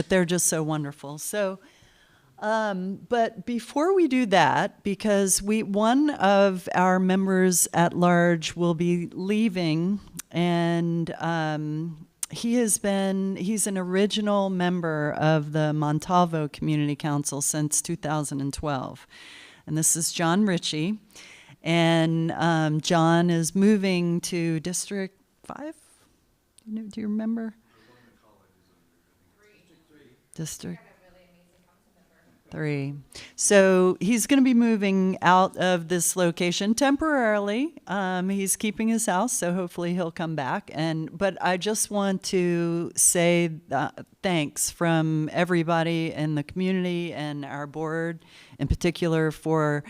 they're just so wonderful. So, but before we do that, because one of our members at large will be leaving, and he's an original member of the Montalvo Community Council since 2012, and this is John Ritchie. And John is moving to District 5? Do you remember? District. 3. So he's going to be moving out of this location temporarily. He's keeping his house, so hopefully he'll come back. But I just want to say thanks from everybody in the community and our board in particular for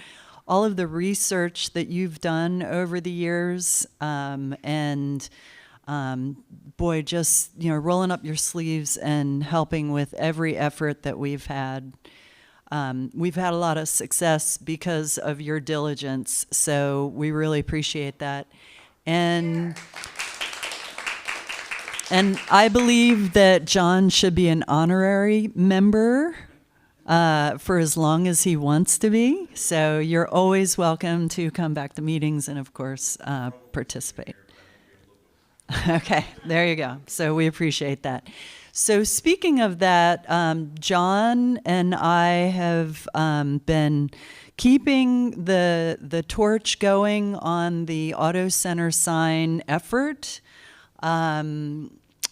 all of the research that you've done over the years, boy, just rolling up your sleeves and helping with every effort that we've had. We've had a lot of success because of your diligence, so we really appreciate that. And I believe that John should be an honorary member for as long as he wants to be. So you're always welcome to come back to meetings and, of course, participate. Okay, there you go. So we appreciate that. So speaking of that, John and I have been keeping the torch going on the Auto Center sign effort.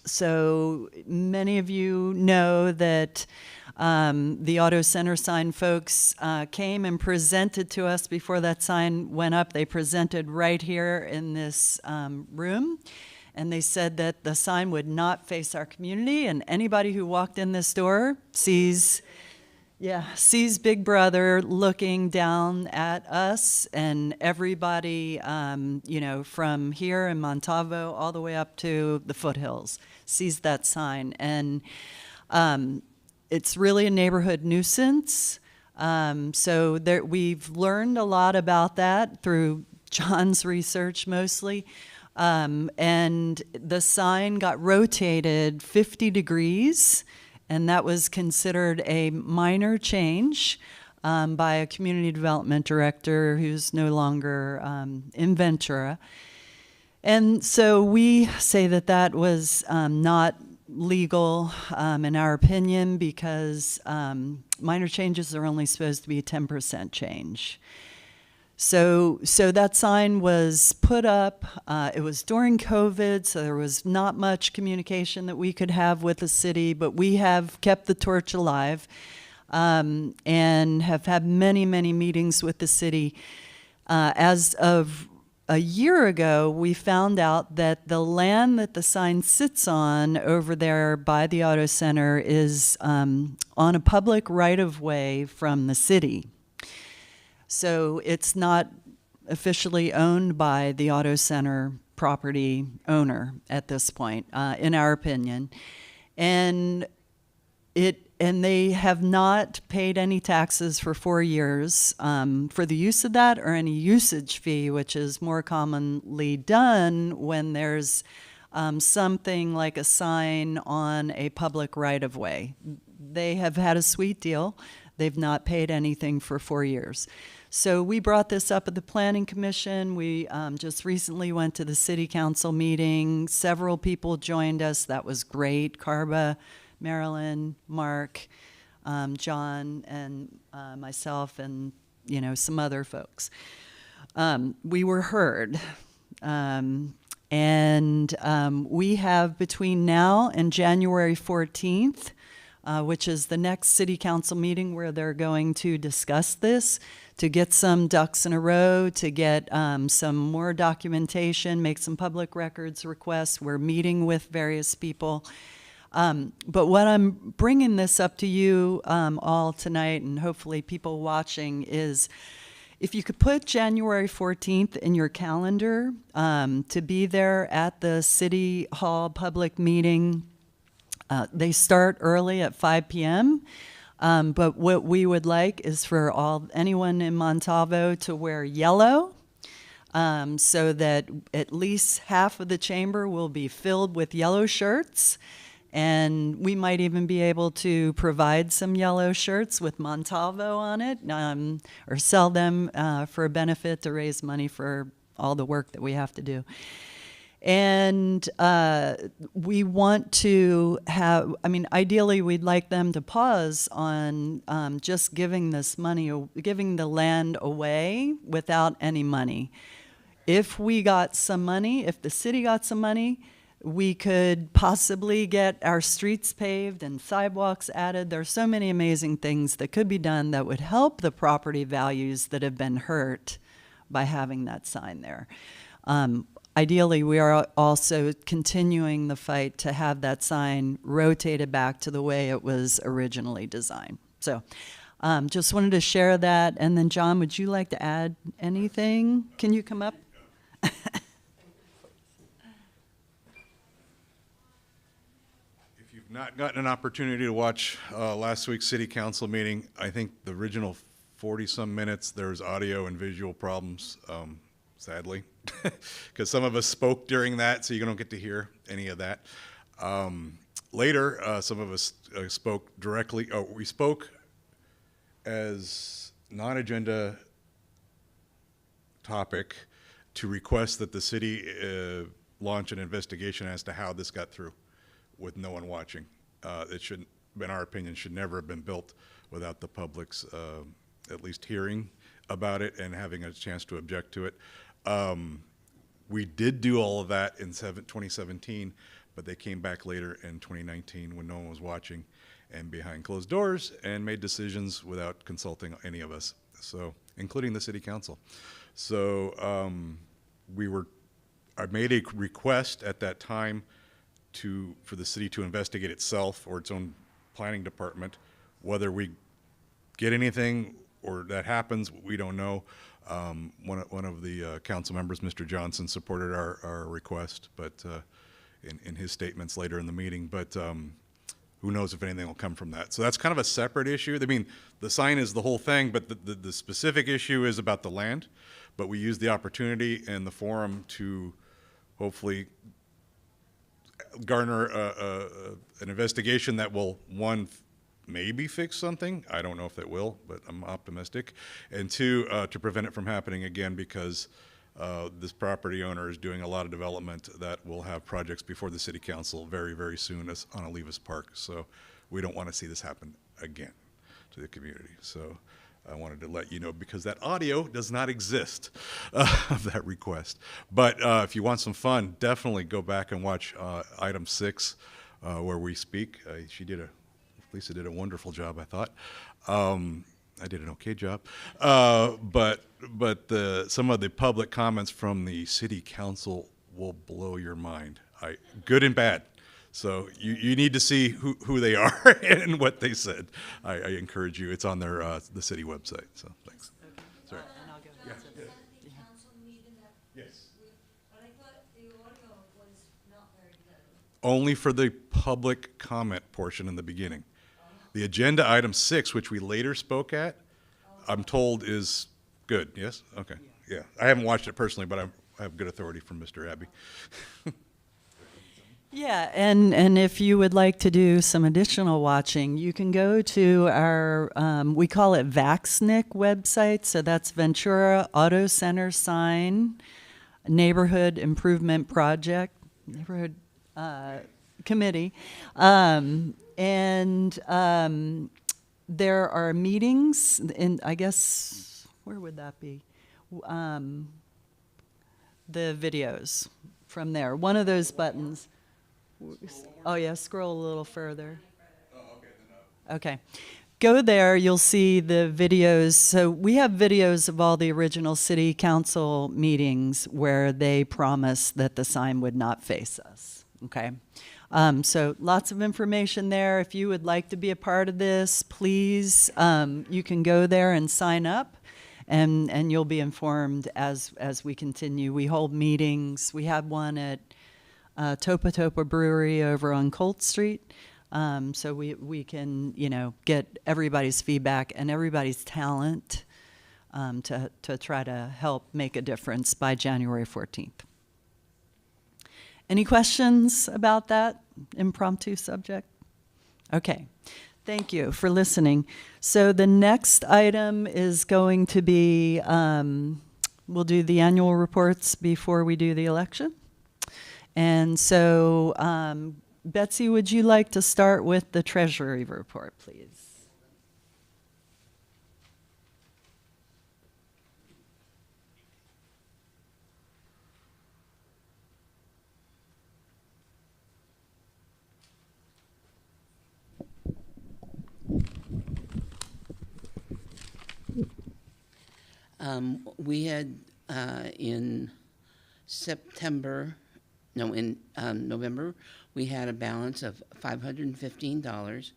So many of you know that the Auto Center sign folks came and presented to us before that sign went up. They presented right here in this room. And they said that the sign would not face our community, and anybody who walked in this door sees Big Brother looking down at us, and everybody, from here in Montalvo all the way up to the foothills sees that sign. And it's really a neighborhood nuisance. So we've learned a lot about that through John's research mostly. And the sign got rotated 50 degrees, and that was considered a minor change by a community development director who's no longer in Ventura. And so we say that that was not legal in our opinion, because minor changes are only supposed to be a 10% change. So that sign was put up. It was during COVID, so there was not much communication that we could have with the city, but we have kept the torch alive and have had many, many meetings with the city. As of a year ago, we found out that the land that the sign sits on over there by the Auto Center is on a public right-of-way from the city. So it's not officially owned by the Auto Center property owner at this point, in our opinion. And they have not paid any taxes for 4 years for the use of that, or any usage fee, which is more commonly done when there's something like a sign on a public right-of-way. They have had a sweet deal. They've not paid anything for 4 years. So we brought this up at the Planning Commission. We just recently went to the City Council meeting. Several people joined us. That was great. Carba, Marilyn, Mark, John, and myself, and some other folks. We were heard. We have between now and January 14th, which is the next City Council meeting where they're going to discuss this, to get some ducks in a row, to get some more documentation, make some public records requests. We're meeting with various people. But what I'm bringing this up to you all tonight, and hopefully people watching, is if you could put January 14th in your calendar to be there at the City Hall public meeting. They start early at 5 p.m., but what we would like is for anyone in Montalvo to wear yellow, so that at least half of the chamber will be filled with yellow shirts. And we might even be able to provide some yellow shirts with Montalvo on it, or sell them for a benefit to raise money for all the work that we have to do. And we want to have, ideally we'd like them to pause on just giving this money, giving the land away without any money. If we got some money, if the city got some money, We could possibly get our streets paved and sidewalks added. There are so many amazing things that could be done that would help the property values that have been hurt by having that sign there. Ideally, we are also continuing the fight to have that sign rotated back to the way it was originally designed. So just wanted to share that. And then, John, would you like to add anything? Can you come up? If you've not gotten an opportunity to watch last week's city council meeting, I think the original 40-some minutes, there was audio and visual problems, sadly, because some of us spoke during that, so you don't get to hear any of that. Later, some of us spoke directly. Oh, we spoke as non-agenda topic to request that the city launch an investigation as to how this got through with no one watching. It shouldn't, in our opinion, should never have been built without the public's at least hearing about it and having a chance to object to it. We did do all of that in 2017, but they came back later in 2019 when no one was watching and behind closed doors and made decisions without consulting any of us, so including the city council. So I made a request at that time for the city to investigate itself or its own planning department. Whether we get anything or that happens, we don't know. One of the council members, Mr. Johnson, supported our request, but in his statements later in the meeting. But who knows if anything will come from that? So that's kind of a separate issue. I mean, the sign is the whole thing, but the specific issue is about the land. But we use the opportunity and the forum to hopefully garner an investigation that will, one, maybe fix something. I don't know if that will, but I'm optimistic. And two, to prevent it from happening again, because this property owner is doing a lot of development that will have projects before the city council very, very soon on Olivas Park. So we don't want to see this happen again to the community. So I wanted to let you know, because that audio does not exist of that request. But if you want some fun, definitely go back and watch item 6 where we speak. Lisa did a wonderful job, I thought. I did an okay job. But some of the public comments from the city council will blow your mind, good and bad. So you need to see who they are and what they said. I encourage you. It's on the city website. So thanks. Okay. Sorry. And I'll go. Yeah. The council meeting that Yes. week, but I thought the audio was not very good. Only for the public comment portion in the beginning. The agenda item 6, which we later spoke at, I'm told is good. Yes? Okay. Yeah. I haven't watched it personally, but I have good authority from Mr. Abbey. Yeah, and if you would like to do some additional watching, you can go to our, we call it VAXNIC website, so that's Ventura Auto Center Sign Neighborhood Improvement Project, Neighborhood Committee. There are meetings, and I guess, where would that be? The videos from there. One of those buttons. Oh, yeah, scroll a little further. Okay. Go there, you'll see the videos. So we have videos of all the original city council meetings where they promised that the sign would not face us, okay? So lots of information there. If you would like to be a part of this, please, you can go there and sign up, and you'll be informed as we continue. We hold meetings. We had one at Topa Topa Brewery over on Colt Street. So we can, get everybody's feedback and everybody's talent to try to help make a difference by January 14th. Any questions about that impromptu subject? Okay. Thank you for listening. So the next item is going to be, we'll do the annual reports before we do the election. And so, Betsy, would you like to start with the Treasury report, please? We had, in November, we had a balance of $515,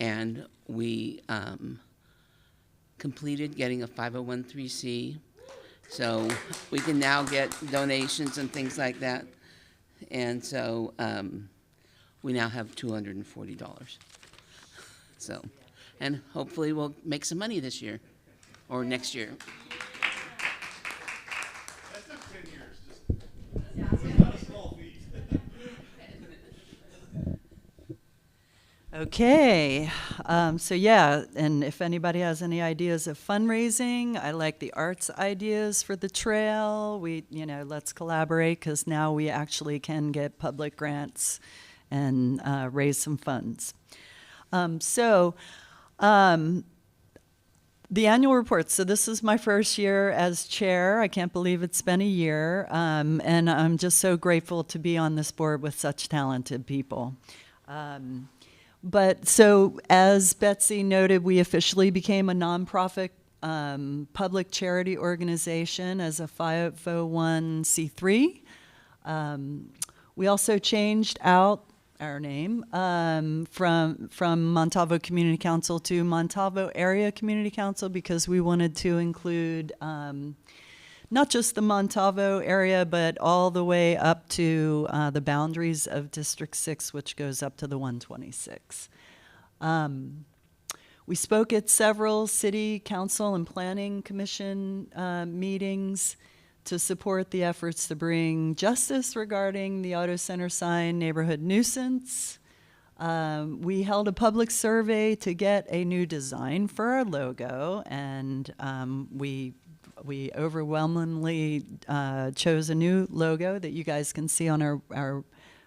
and we completed getting a 501(c), so we can now get donations and things like that. And so we now have $240. So, and hopefully we'll make some money this year or next year. Okay, so yeah, and if anybody has any ideas of fundraising, I like the arts ideas for the trail. Let's collaborate, because now we actually can get public grants and raise some funds. The annual report. So this is my first year as chair. I can't believe it's been a year, and I'm just so grateful to be on this board with such talented people. But so, as Betsy noted, we officially became a nonprofit public charity organization as a 501(c)(3). We also changed out our name from Montalvo Community Council to Montalvo Area Community Council, because we wanted to include not just the Montalvo area, but all the way up to the boundaries of District 6, which goes up to the 126. We spoke at several city council and planning commission meetings to support the efforts to bring justice regarding the auto center sign neighborhood nuisance. We held a public survey to get a new design for our logo, and we overwhelmingly chose a new logo that you guys can see on our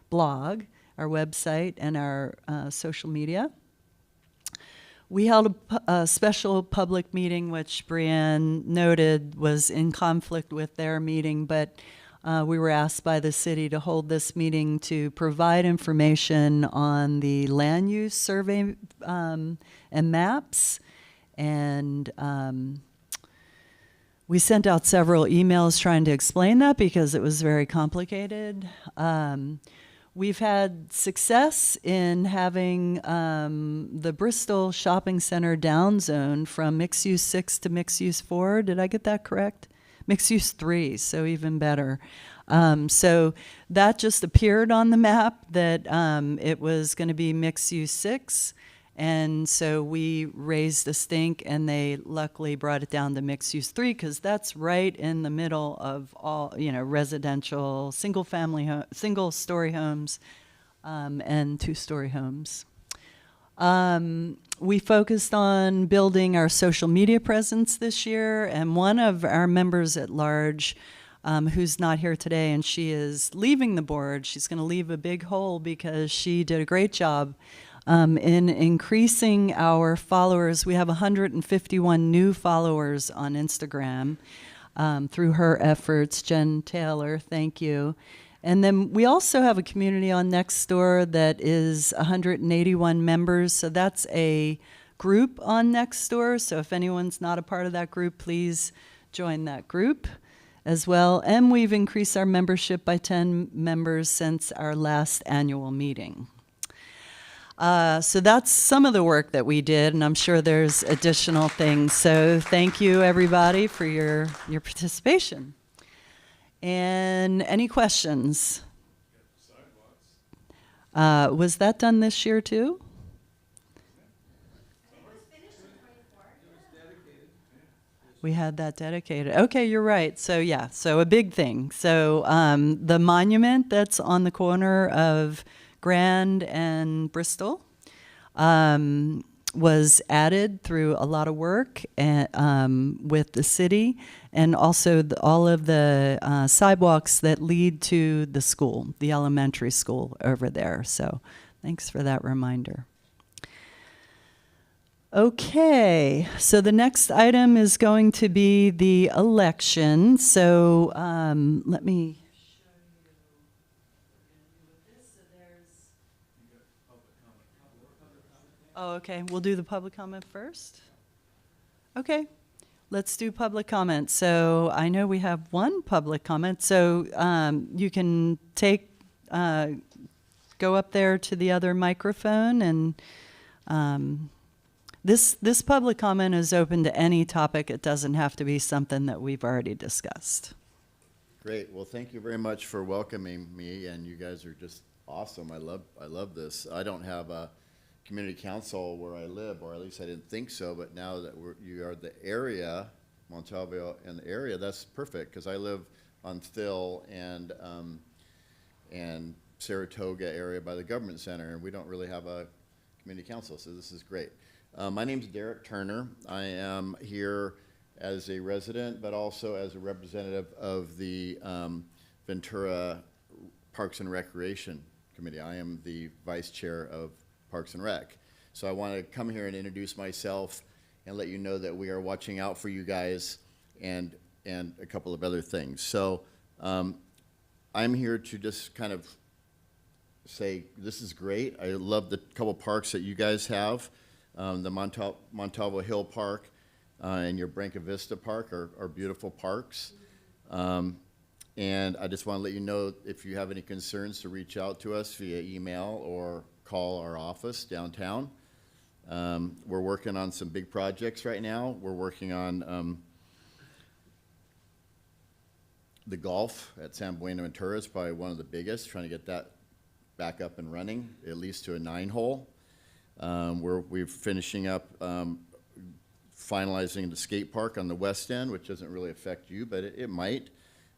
blog, our website, and our social media. We held a special public meeting, which Brianne noted was in conflict with their meeting, but we were asked by the city to hold this meeting to provide information on the land use survey and maps. And we sent out several emails trying to explain that, because it was very complicated. We've had success in having the Bristol Shopping Center downzone from mixed use 6 to mixed use 4. Did I get that correct? Mixed use 3, so even better. So that just appeared on the map that it was going to be mixed use 6. And so we raised the stink, and they luckily brought it down to mixed use 3, because that's right in the middle of all, residential, single story homes, and 2-story homes. We focused on building our social media presence this year, and one of our members at large, who's not here today, and she is leaving the board, she's going to leave a big hole, because she did a great job in increasing our followers. We have 151 new followers on Instagram through her efforts. Jen Taylor, thank you. And then we also have a community on Nextdoor that is 181 members. So that's a group on Nextdoor. So if anyone's not a part of that group, please join that group as well. And we've increased our membership by 10 members since our last annual meeting. So that's some of the work that we did, and I'm sure there's additional things. So thank you, everybody, for your participation. And any questions? Was that done this year, too? We had that dedicated. Okay, you're right. So yeah, so a big thing. So the monument that's on the corner of Grand and Bristol was added through a lot of work with the city, and also all of the sidewalks that lead to the school, the elementary school over there. So thanks for that reminder. Okay, so the next item is going to be the election. So let me show you this. So there's. Oh, okay. We'll do the public comment first. Okay. let's do public comment. So I know we have one public comment, so you can go up there to the other microphone, and this public comment is open to any topic. It doesn't have to be something that we've already discussed. Great. Well, thank you very much for welcoming me, and you guys are just awesome. I love this. I don't have a community council where I live, or at least I didn't think so, but now that you are the area, Montalvo and the area, that's perfect, because I live on Thill and Saratoga area by the government center, and we don't really have a community council, so this is great. My name's Derek Turner. I am here as a resident, but also as a representative of the Ventura Parks and Recreation Committee. I am the vice chair of Parks and Rec. So I want to come here and introduce myself and let you know that we are watching out for you guys and a couple of other things. So I'm here to just kind of say this is great. I love the couple parks that you guys have. The Montalvo Hill Park and your Branca Vista Park are beautiful parks. And I just want to let you know, if you have any concerns, to reach out to us via email or call our office downtown. We're working on some big projects right now. We're working on the golf at San Buenaventura is probably one of the biggest, trying to get that back up and running, at least to a 9-hole. We're finishing up finalizing the skate park on the west end, which doesn't really affect you, but it might.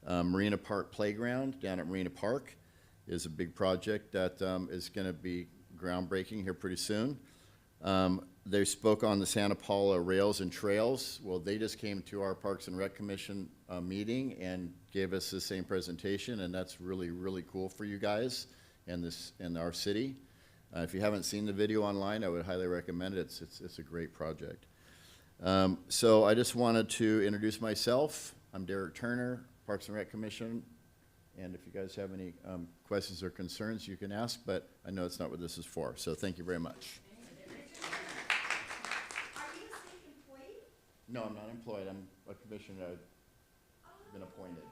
Marina Park Playground down at Marina Park is a big project that is going to be groundbreaking here pretty soon. They spoke on the Santa Paula Rails and Trails. Well, they just came to our Parks and Rec Commission meeting and gave us the same presentation, and that's really, really cool for you guys and our city. If you haven't seen the video online, I would highly recommend it. It's a great project. So I just wanted to introduce myself. I'm Derek Turner, Parks and Rec Commission, and if you guys have any questions or concerns, you can ask, but I know it's not what this is for. So thank you very much. Are you a state employee? No, I'm not employed. I'm a commissioner. I've been appointed.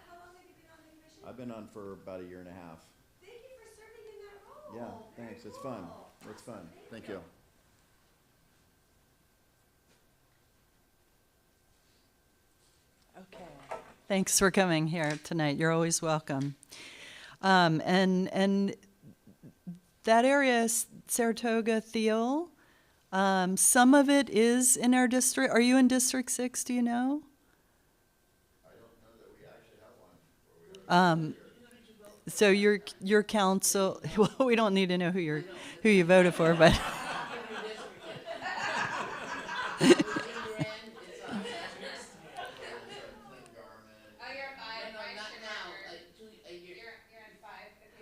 How long have you been on the commission? I've been on for about a year and a half. Thank you for serving in that role. Yeah, thanks. It's fun. It's fun. Thank you. Okay. Thanks for coming here tonight. You're always welcome. And that area, Saratoga, Thiel, some of it is in our district. Are you in District 6, do you know? I don't know that we actually have one. So your council, well, we don't need to know who you voted for, but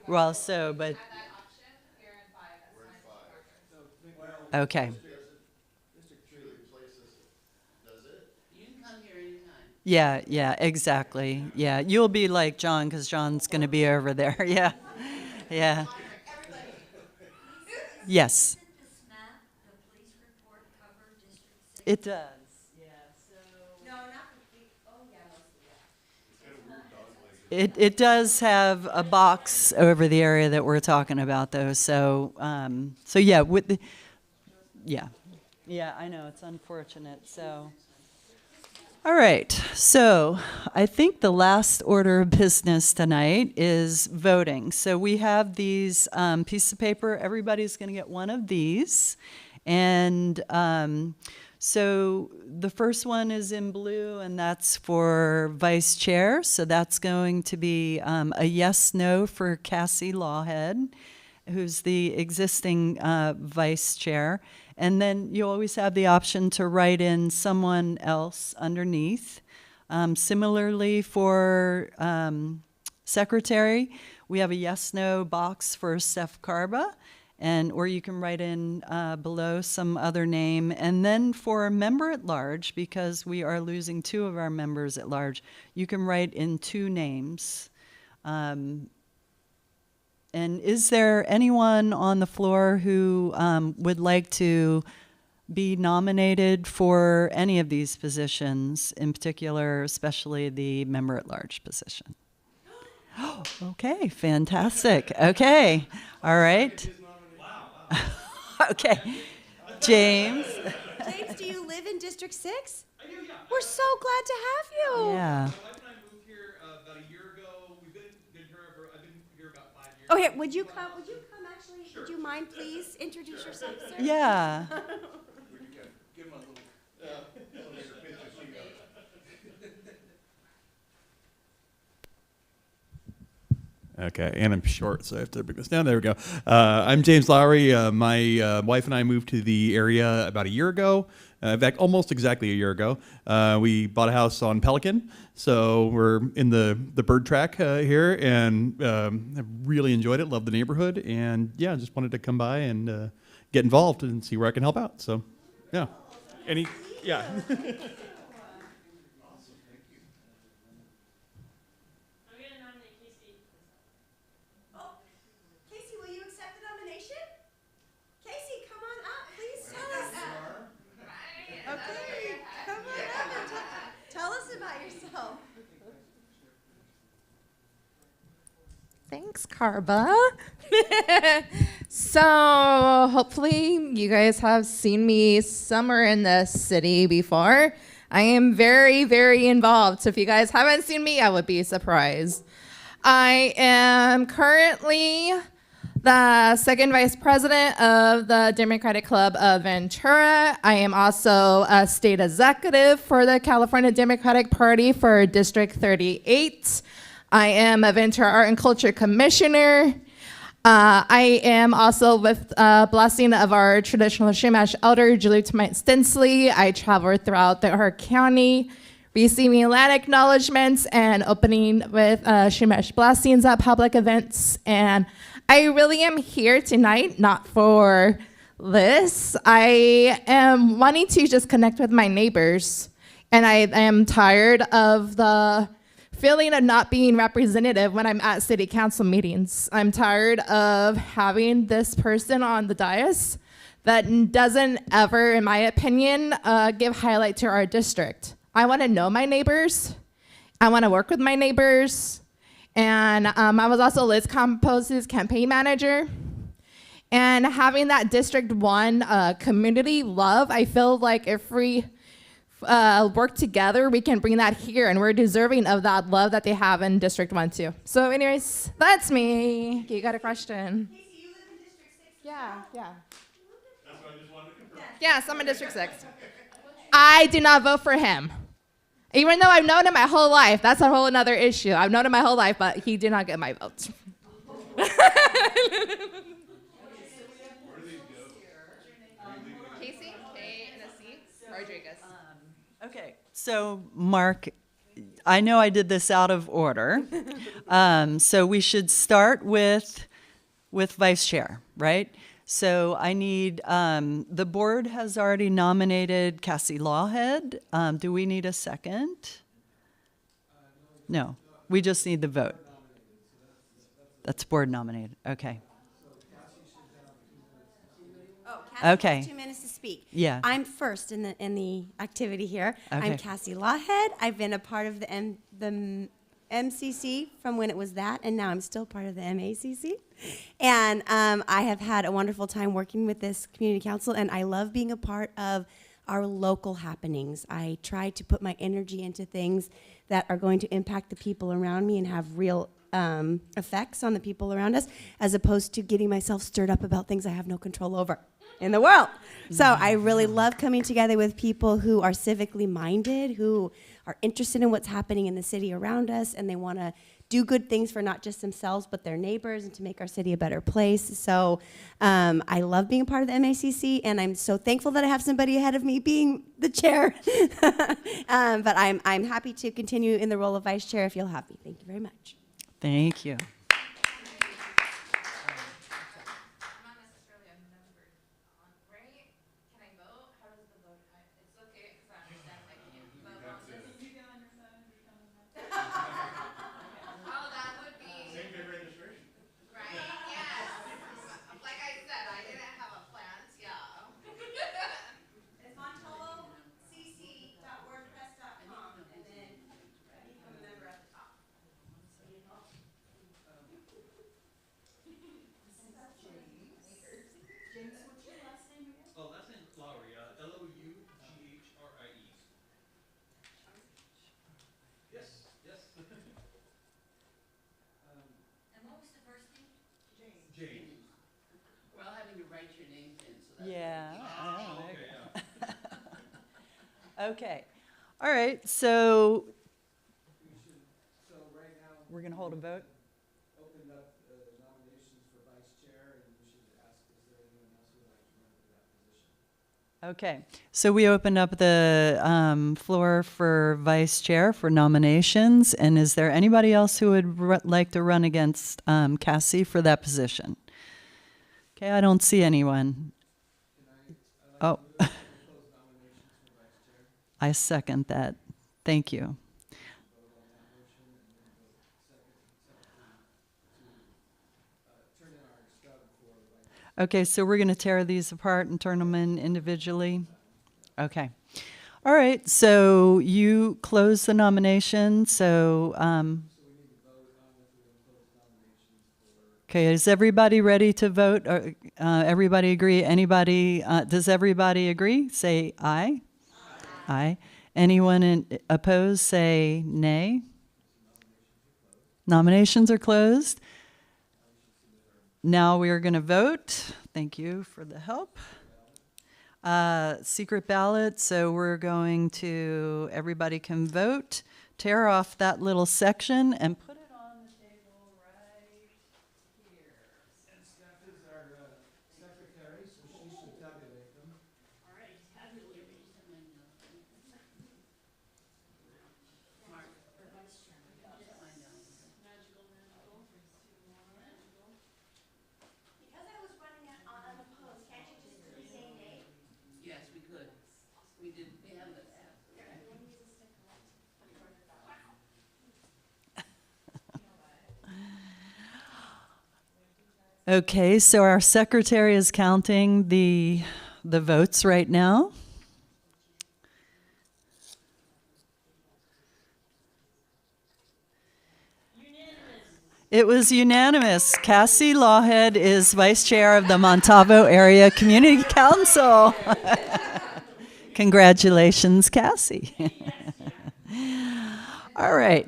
well, so, but okay. Yeah, exactly. Yeah, you'll be like John, because John's going to be over there. Yeah, yeah. Yes. Doesn't this map, the police report, cover District 6? It does. Yeah. No, not complete. Oh, yeah, most of that. It does have a box over the area that we're talking about, though. So yeah, yeah, I know it's unfortunate. So. All right, so I think the last order of business tonight is voting. So we have these pieces of paper. Everybody's going to get one of these. And so the first one is in blue, and that's for vice chair. So that's going to be a yes/no for Cassie Lawhead, who's the existing vice chair. And then you always have the option to write in someone else underneath. Similarly for secretary, we have a yes/no box for Steph Carba, or you can write in below some other name. And then for member at large, because we are losing 2 of our members at large, you can write in 2 names. And is there anyone on the floor who would like to be nominated for any of these positions, in particular, especially the member-at-large position? Okay, fantastic. Okay, all right. Okay, James. James, do you live in District 6? I do, yeah. We're so glad to have you. Yeah. My wife and I moved here about a year ago. I've been here about 5 years. Okay, would you come actually, would you mind please introduce yourself, sir? Yeah. Give him a little picture so you guys. Okay, and I'm short, so I have to bring this down. There we go. I'm James Lowry. My wife and I moved to the area about a year ago. In fact, almost exactly a year ago. We bought a house on Pelican, so we're in the bird track here, and have really enjoyed it. Love the neighborhood, and yeah, just wanted to come by and get involved and see where I can help out. So, yeah. Yeah. Casey, will you accept the nomination? Casey, come on up, please tell us. Okay, come on up and tell us about yourself. Thanks, Carba. So hopefully you guys have seen me somewhere in the city before. I am very, very involved. So if you guys haven't seen me, I would be surprised. I am currently the second vice president of the Democratic Club of Ventura. I am also a state executive for the California Democratic Party for District 38. I am a Ventura Art and Culture Commissioner. I am also with blessing of our traditional Chumash elder, Julie Tamite Stinsley. I travel throughout our county, receiving land acknowledgements and opening with Chumash blessings at public events. And I really am here tonight, not for this. I am wanting to just connect with my neighbors. And I am tired of the feeling of not being representative when I'm at city council meetings. I'm tired of having this person on the dais that doesn't ever, in my opinion, give highlight to our district. I want to know my neighbors. I want to work with my neighbors. And I was also Liz Compose's campaign manager. And having that District 1 community love, I feel like if we work together, we can bring that here, and we're deserving of that love that they have in District 1 too. So anyways, that's me. You got a question? Casey, you live in District 6? Yeah. That's what I just wanted to confirm. Yes, I'm in District 6. I did not vote for him. Even though I've known him my whole life. That's a whole another issue. I've known him my whole life, but he did not get my vote. Casey, K-N-S-E, Rodriguez. Okay, so Mark, I know I did this out of order. So we should start with vice chair, right? So I need, the board has already nominated Cassie Lawhead. Do we need a second? No, we just need the vote. That's board nominated, okay. Oh, Cassie has Okay. 2 minutes to speak. Yeah. I'm first in the activity here. Okay. I'm Cassie Lawhead. I've been a part of the MCC from when it was that, and now I'm still part of the MACC. And I have had a wonderful time working with this community council, and I love being a part of our local happenings. I try to put my energy into things that are going to impact the people around me and have real effects on the people around us, as opposed to getting myself stirred up about things I have no control over in the world. So I really love coming together with people who are civically minded, who are interested in what's happening in the city around us, and they want to do good things for not just themselves, but their neighbors, and to make our city a better place. So I love being a part of the MACC, and I'm so thankful that I have somebody ahead of me being the chair. But I'm happy to continue in the role of vice chair if you'll have me. Thank you very much. Thank you. James. We're all having to write your names in, so that's. Yeah. Oh, there okay, you yeah. go. Okay. All right, so So right now. we're going to hold a vote. Opened up nominations for vice chair, and you should ask, is there anyone else who would like to run for that position? Okay, so we opened up the floor for vice chair for nominations, and is there anybody else who would like to run against Cassie for that position? Okay, I don't see anyone. Oh. I second that. Thank you. Okay, so we're going to tear these apart and turn them in individually? Okay. All right, so you close the nomination, so, okay, is everybody ready to vote? Or, everybody agree? Anybody, does everybody agree? Say aye. Aye. Anyone opposed, say nay. Nominations are closed. Now we are going to vote. Thank you for the help. Secret ballot, so we're going to, everybody can vote. Tear off that little section and put it on the table right here. And Steph is our secretary, so she should tabulate them. All right, tabulate. Because I was running it unopposed, can't you just say nay? Yes, we could. We did, we have it. Okay, so our secretary is counting the votes right now. It was unanimous. Cassie Lawhead is vice chair of the Montalvo Area Community Council. Congratulations, Cassie. All right.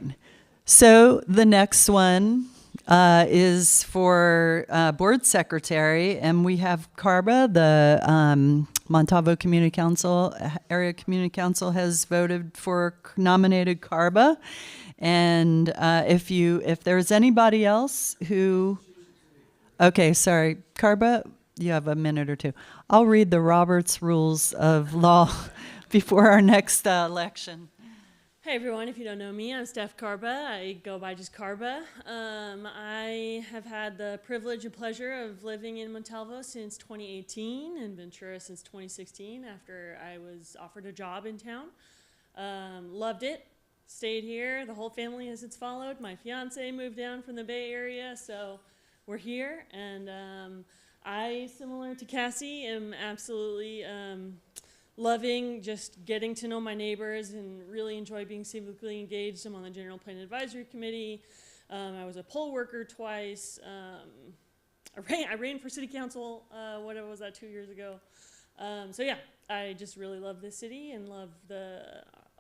So the next one is for board secretary, and we have Carba, the Montalvo Community Council, Area Community Council has voted for, nominated Carba. And if there's anybody else who, okay, sorry, Carba, you have a minute or two. I'll read the Roberts Rules of Law before our next election. Hey everyone, if you don't know me, I'm Steph Carba. I go by just Carba. I have had the privilege and pleasure of living in Montalvo since 2018 and Ventura since 2016 after I was offered a job in town. Loved it. Stayed here. The whole family has since followed. My fiance moved down from the Bay Area, so we're here. And I, similar to Cassie, am absolutely loving just getting to know my neighbors and really enjoy being civically engaged. I'm on the General Plan Advisory Committee. I was a poll worker twice. I ran for city council, whatever was that, 2 years ago. So yeah, I just really love this city and love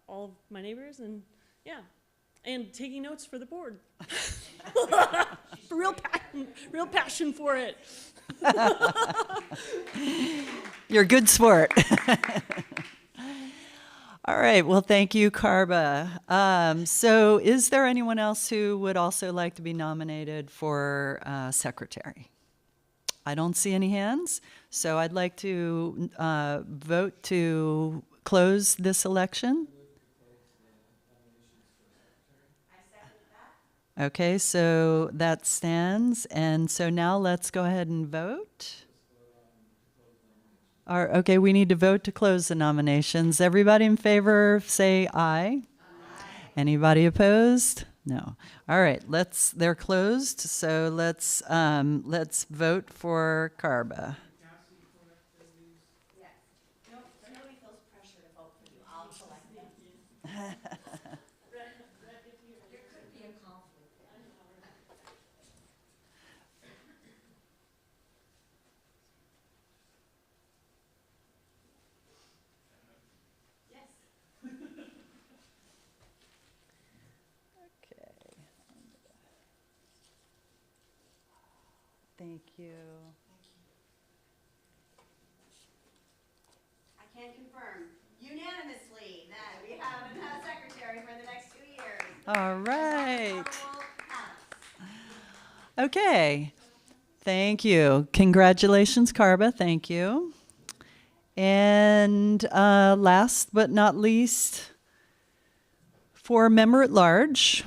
all of my neighbors, and yeah, and taking notes for the board. real passion for it. You're a good sport. All right, well, thank you, Carba. So is there anyone else who would also like to be nominated for secretary? I don't see any hands, so I'd like to vote to close this election. Okay, so that stands, and so now let's go ahead and vote. Okay, we need to vote to close the nominations. Everybody in favor, say aye. Aye. Anybody opposed? No. All right, they're closed, so let's vote for Carba. Yes. Nobody feels pressure to vote for you. I'll select them. There could be a conflict there. Yes. Thank you. I can confirm unanimously that we have a secretary for the next 2 years. All right. Marvel Alice. Okay. Thank you. Congratulations, Carba. Thank you. And last but not least, for member at large,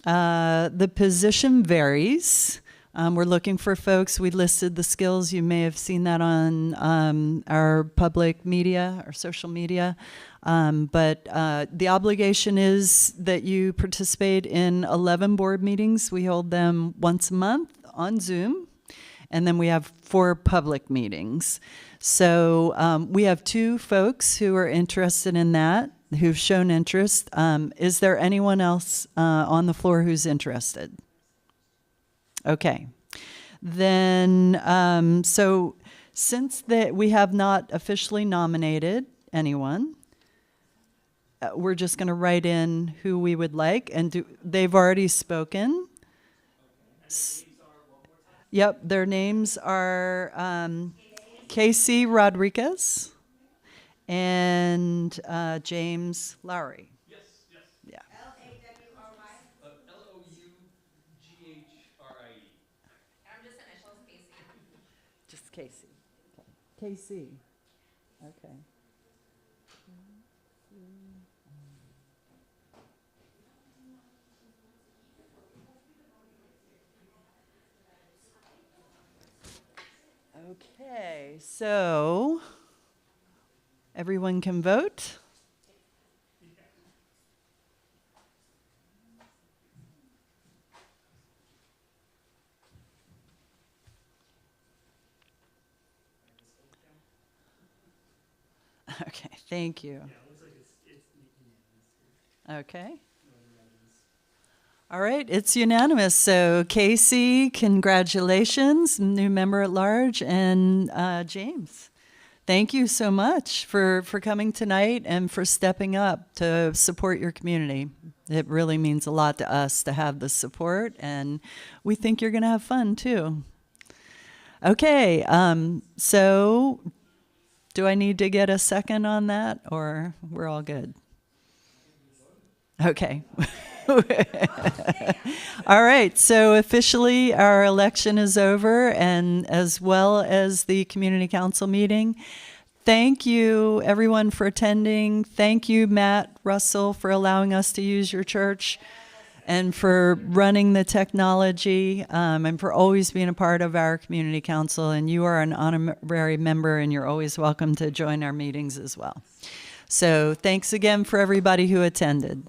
the position varies. We're looking for folks. We listed the skills. You may have seen that on our public media or social media. But the obligation is that you participate in 11 board meetings. We hold them once a month on Zoom. And then we have 4 public meetings. So we have 2 folks who are interested in that, who've shown interest. Is there anyone else on the floor who's interested? Okay. Then, so since we have not officially nominated anyone, we're just going to write in who we would like, and they've already spoken. Yep, their names are Casey Rodriguez and James Lowry. Yes. Yeah. L-A-W-R-Y. L-O-U-G-H-R-I-E. I'm just initials, Casey. Just Casey. Okay. Casey. Okay. Okay, so everyone can vote. Okay, thank you. Okay. All right, it's unanimous. So Casey, congratulations, new member at large, and James, thank you so much for coming tonight and for stepping up to support your community. It really means a lot to us to have the support, and we think you're going to have fun too. Okay, so do I need to get a second on that, or we're all good? Okay. All right, so officially our election is over, and as well as the community council meeting. Thank you everyone for attending. Thank you, Matt Russell, for allowing us to use your church and for running the technology, and for always being a part of our community council. And you are an honorary member, and you're always welcome to join our meetings as well. So thanks again for everybody who attended.